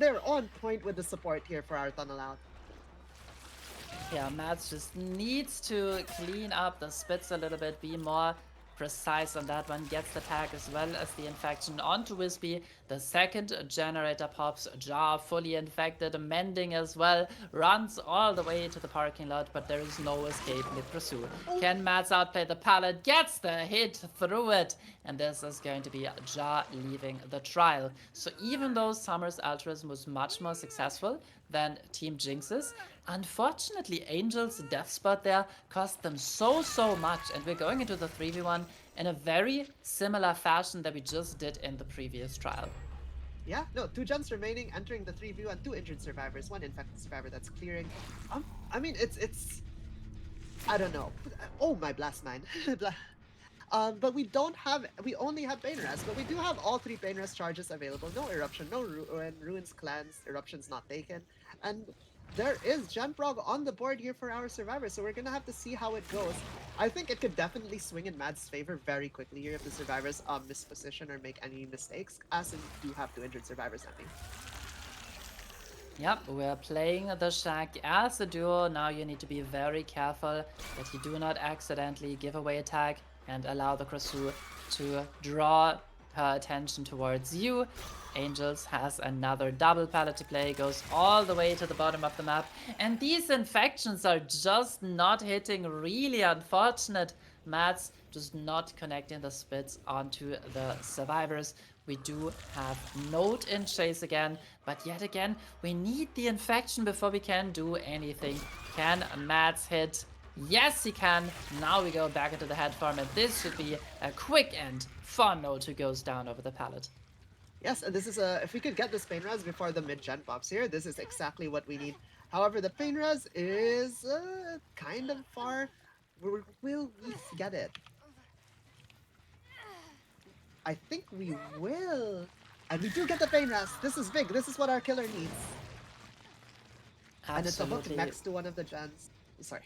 They're on point with the support here for our tunnel out. Yeah, Mats just needs to clean up the spits a little bit, be more precise on that one, gets the tag as well as the infection onto Wispy. The second generator pops, Jar fully infected, mending as well, runs all the way to the parking lot, but there is no escape mid-pursuit. Can Mats outplay the pallet? Gets the hit through it, and this is going to be Jar leaving the trial. So even though Summer's altruism was much more successful than Team Jinx's, unfortunately Angel's death spot there cost them so much, and we're going into the 3v1 in a very similar fashion that we just did in the previous trial. Yeah, no, 2 gens remaining, entering the 3v1, 2 injured survivors, 1 infected survivor that's clearing. I mean, it's I don't know. Oh, my blast mine. But we only have Pain Res, but we do have all 3 Pain Res charges available. No Eruption, no Ruins Clans, Eruption's not taken. And there is Genprog on the board here for our survivors, so we're gonna have to see how it goes. I think it could definitely swing in Mad's favor very quickly here if the survivors misposition or make any mistakes, as in do have 2 injured survivors, I mean. Yep, we're playing the Shack as a duo. Now you need to be very careful that you do not accidentally give away a tag and allow the Krasu to draw her attention towards you. Angels has another double pallet to play, goes all the way to the bottom of the map, and these infections are just not hitting. Really unfortunate. Mats just not connecting the spits onto the survivors. We do have Note in chase again, but yet again, we need the infection before we can do anything. Can Mats hit? Yes, he can. Now we go back into the head farm, and this should be a quick end for Note, who goes down over the pallet. Yes, and this is a. If we could get this pain res before the mid gen pops here, this is exactly what we need. However, the pain res is kind of far. Will we get it? I think we will. And we do get the pain res. This is big. This is what our killer needs. And it's a hook Absolutely. next to one of the gens. Sorry.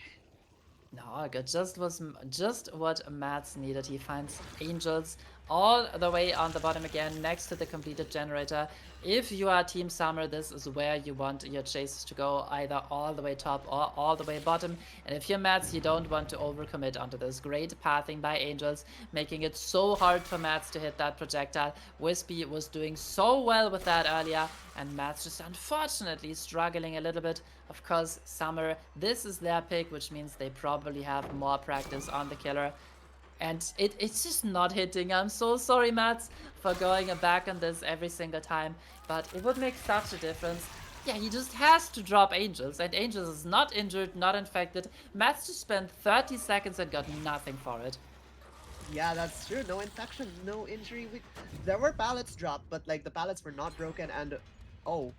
No, it just was just what Mats needed. He finds Angels all the way on the bottom again, next to the completed generator. If you are Team Summer, this is where you want your chases to go, either all the way top or all the way bottom. And if you're Mats, you don't want to overcommit onto this. Great pathing by Angels, making it so hard for Mats to hit that projectile. Wispy was doing so well with that earlier, and Mats just unfortunately struggling a little bit. Of course, Summer, this is their pick, which means they probably have more practice on the killer. And it's just not hitting. I'm so sorry, Mats, for going back on this every single time. But it would make such a difference. Yeah, he just has to drop Angels, and Angels is not injured, not infected. Mats just spent 30 seconds and got nothing for it. Yeah, that's true. No infection, no injury. There were pallets dropped, but like the pallets were not broken. And oh,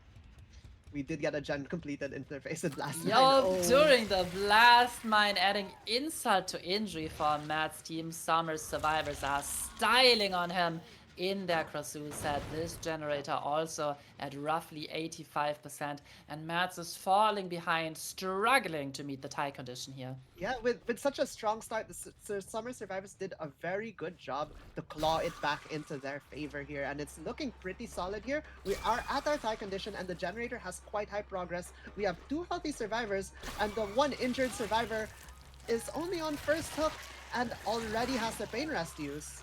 we did get a gen completed interface at last line. Yo, Oh, during the blast mine, adding insult to injury for Matt's team. Summer survivors are styling on him in their Krasu set. This generator also at roughly 85%, and Mats is falling behind, struggling to meet the tie condition here. yeah. With such a strong start, the summer survivors did a very good job to claw it back into their favor here, and it's looking pretty solid here. We are at our tie condition, and the generator has quite high progress. We have two healthy survivors, and the one injured survivor is only on first hook and already has the pain rest use.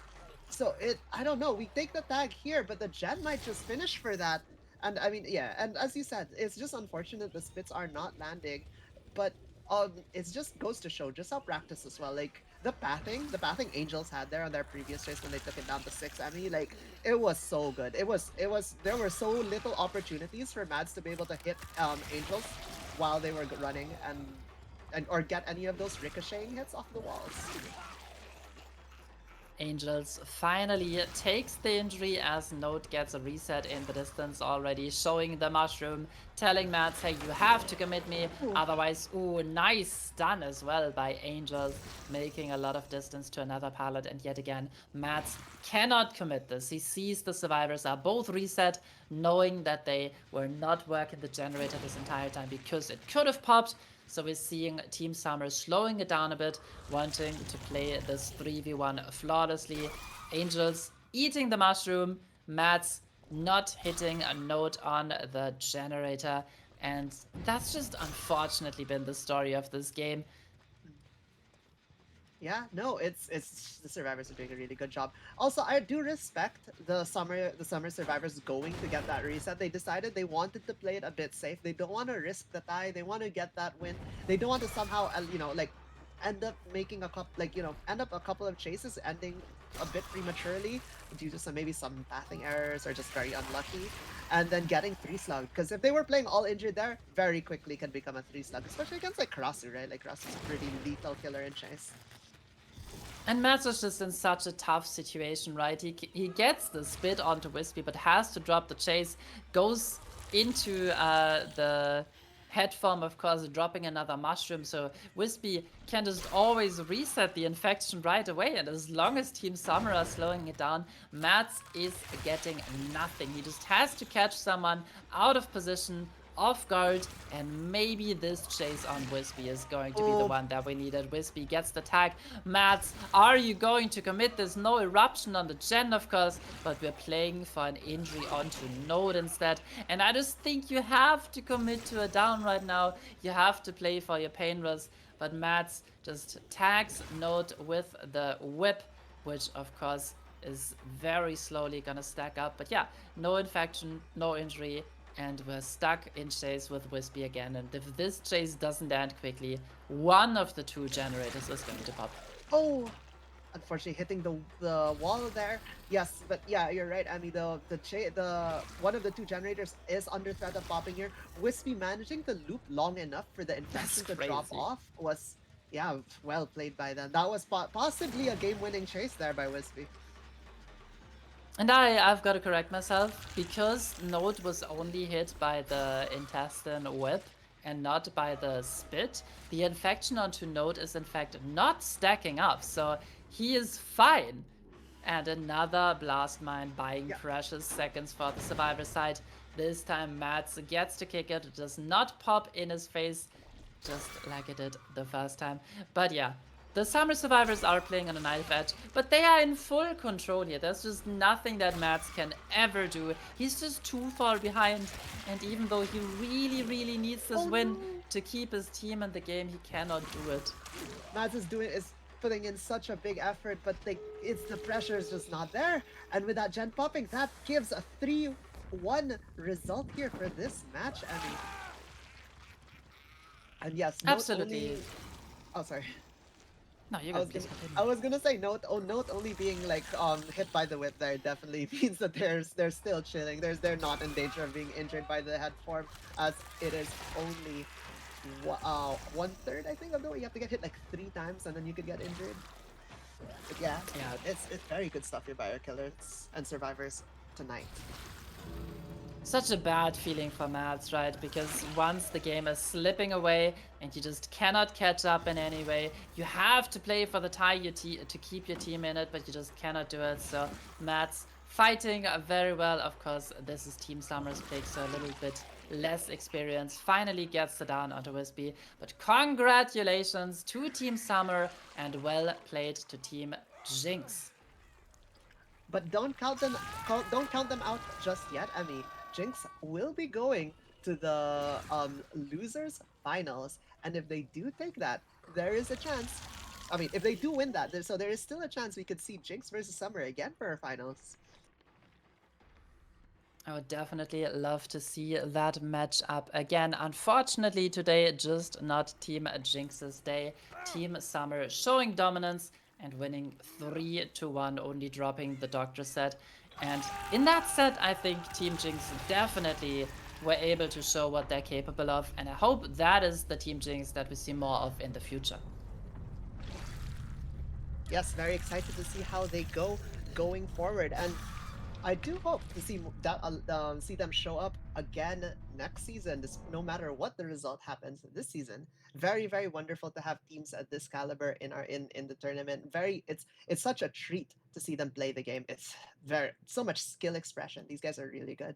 So I don't know. We take the tag here, but the gen might just finish for that. And I mean, yeah. And as you said, it's just unfortunate the spits are not landing, but it just goes to show just how practice as well. Like the pathing Angels had there on their previous race when they took it down to 6 Emmy, like it was so good. It was there were so little opportunities for Mads to be able to hit Angels while they were running and or get any of those ricocheting hits off the walls. Angels finally takes the injury as Note gets a reset in the distance already, showing the mushroom, telling Mats, hey, you have to commit me, otherwise, ooh, nice stun as well by Angels, making a lot of distance to another pallet, and yet again, Mats cannot commit this. He sees the survivors are both reset, knowing that they were not working the generator this entire time because it could have popped. So we're seeing Team Summer slowing it down a bit, wanting to play this 3v1 flawlessly. Angels eating the mushroom, Mats not hitting a note on the generator, and that's just unfortunately been the story of this game. Yeah, no, it's the survivors are doing a really good job. Also, I do respect the summer survivors going to get that reset. They decided they wanted to play it a bit safe. They don't want to risk the tie. They want to get that win. They don't want to somehow like end up making a couple end up a couple of chases ending a bit prematurely due to some pathing errors or just very unlucky, and then getting 3 slug. Because if they were playing all injured there, very quickly can become a 3 slug, especially against like Karasu, right? Like Karasu's a pretty lethal killer in chase. And Mats was just in such a tough situation, right? He gets the spit onto Wispy, but has to drop the chase, goes into the head form, of course, dropping another mushroom, so Wispy can just always reset the infection right away, and as long as Team Summer are slowing it down, Mats is getting nothing. He just has to catch someone out of position, off guard, and maybe this chase on Wispy is going to be the one that we needed. Wispy gets the tag. Mats, are you going to commit this? No eruption on the gen, of course, but we're playing for an injury onto Node instead, and I just think you have to commit to a down right now. You have to play for your pain res, but Mats just tags Node with the whip, which of course is very slowly gonna stack up. But yeah, no infection, no injury, and we're stuck in chase with Wispy again. And if this chase doesn't end quickly, one of the two generators is going to pop. Oh, unfortunately hitting the wall there. Yes, but yeah, you're right. I mean, the one of the two generators is under threat of popping here. Wispy managing to loop long enough for the That's infection to drop crazy. off was, yeah, well played by them. That was possibly a game-winning chase there by Wispy. And I've got to correct myself because Node was only hit by the intestine whip and not by the spit. The infection onto Node is in fact not stacking up, so he is fine. And another blast mine buying Yeah, precious seconds for the survivor side. This time Mats gets to kick it, does not pop in his face, just like it did the first time. But yeah, the summer survivors are playing on a knife edge, but they are in full control here. There's just nothing that Mats can ever do. He's just too far behind, and even though he really, really needs this oh win no, to keep his team in the game, he cannot do it. Mads is putting in such a big effort, but it's the pressure is just not there. And with that gen popping, that gives a 3-1 result here for this match, Emmy. And yes, note Absolutely. only. Oh, sorry. No, you I can was please gonna. continue. I was gonna say note only being like hit by the whip there definitely means that they're still chilling. They're not in danger of being injured by the head form, as it is only 1/3 I think of the way. You have to get hit like 3 times and then you could get injured. But yeah, Yeah, it's very good stuff here by our killers and survivors tonight. such a bad feeling for Mads, right? Because once the game is slipping away and you just cannot catch up in any way, you have to play for the tie to keep your team in it, but you just cannot do it. So Mads fighting very well. Of course, this is Team Summer's pick, so a little bit less experience. Finally gets the down onto Wispy. But congratulations to Team Summer and well played to Team Jinx. But don't count them out just yet, Emmy. Jinx will be going to the losers finals, and if they do take that, there is a chance. I mean, if they do win that, so there is still a chance we could see Jinx versus Summer again for our finals. I would definitely love to see that match up again. Unfortunately, today just not Team Jinx's day. Team Summer showing dominance and winning 3-1, only dropping the Doctor set. And in that set, I think Team Jinx definitely were able to show what they're capable of. And I hope that is the Team Jinx that we see more of in the future. Yes, very excited to see how they go going forward, and I do hope to see them show up again next season. No matter what the result happens this season, very wonderful to have teams at this caliber in the tournament. It's such a treat to see them play the game. It's very so much skill expression. These guys are really good.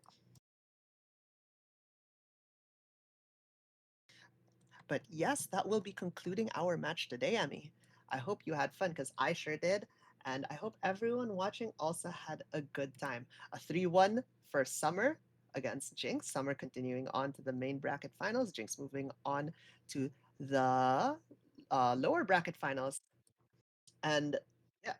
But yes, that will be concluding our match today, Emmy. I hope you had fun because I sure did. And I hope everyone watching also had a good time. A 3-1 for Summer against Jinx. Summer continuing on to the main bracket finals. Jinx moving on to the lower bracket finals. And yeah,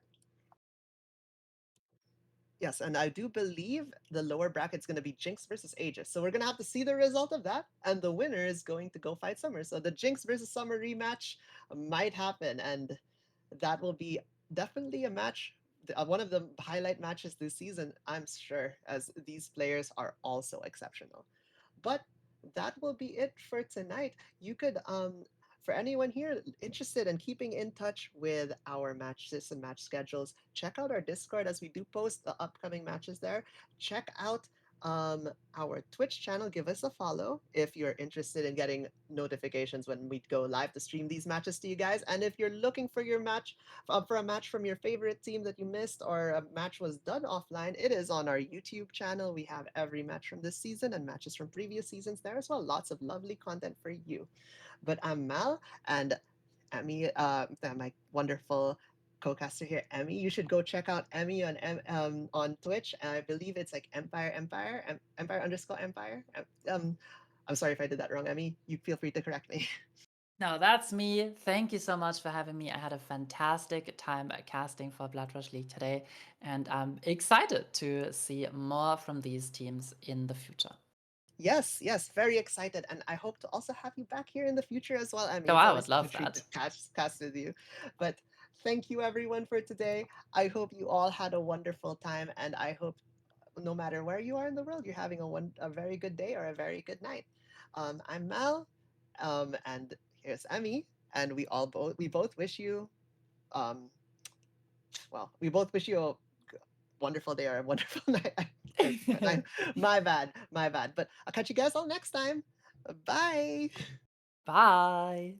yes, and I do believe the lower bracket's going to be Jinx versus Aegis. So we're going to have to see the result of that, and the winner is going to go fight Summer. So the Jinx versus Summer rematch might happen, and that will be definitely a match, one of the highlight matches this season, I'm sure, as these players are also exceptional. But that will be it for tonight. You could for anyone here interested in keeping in touch with our matches and match schedules, check out our Discord as we do post the upcoming matches there. Check out our Twitch channel. Give us a follow if you're interested in getting notifications when we go live to stream these matches to you guys. And if you're looking for your match, for a match from your favorite team that you missed or a match was done offline, it is on our YouTube channel. We have every match from this season and matches from previous seasons there as well. Lots of lovely content for you. But I'm Mal, and Emmy, my wonderful co-caster here, Emmy. You should go check out Emmy on Twitch. I believe it's like Empire underscore Empire. I'm sorry if I did that wrong, Emmy. You feel free to correct me. No, that's me. Thank you so much for having me. I had a fantastic time casting for Blood Rush League today, and I'm excited to see more from these teams in the future. Yes, yes, very excited, and I hope to also have you back here in the future as well. I mean, Oh, it's I always would such a love treat to that. cast with you. But thank you everyone for today. I hope you all had a wonderful time, and I hope no matter where you are in the world, you're having a very good day or a very good night. I'm Mel, and here's Emmy, and we both wish you um, we both wish you a wonderful day or a wonderful night. My bad, my bad. But I'll catch you guys all next time. Bye. Bye.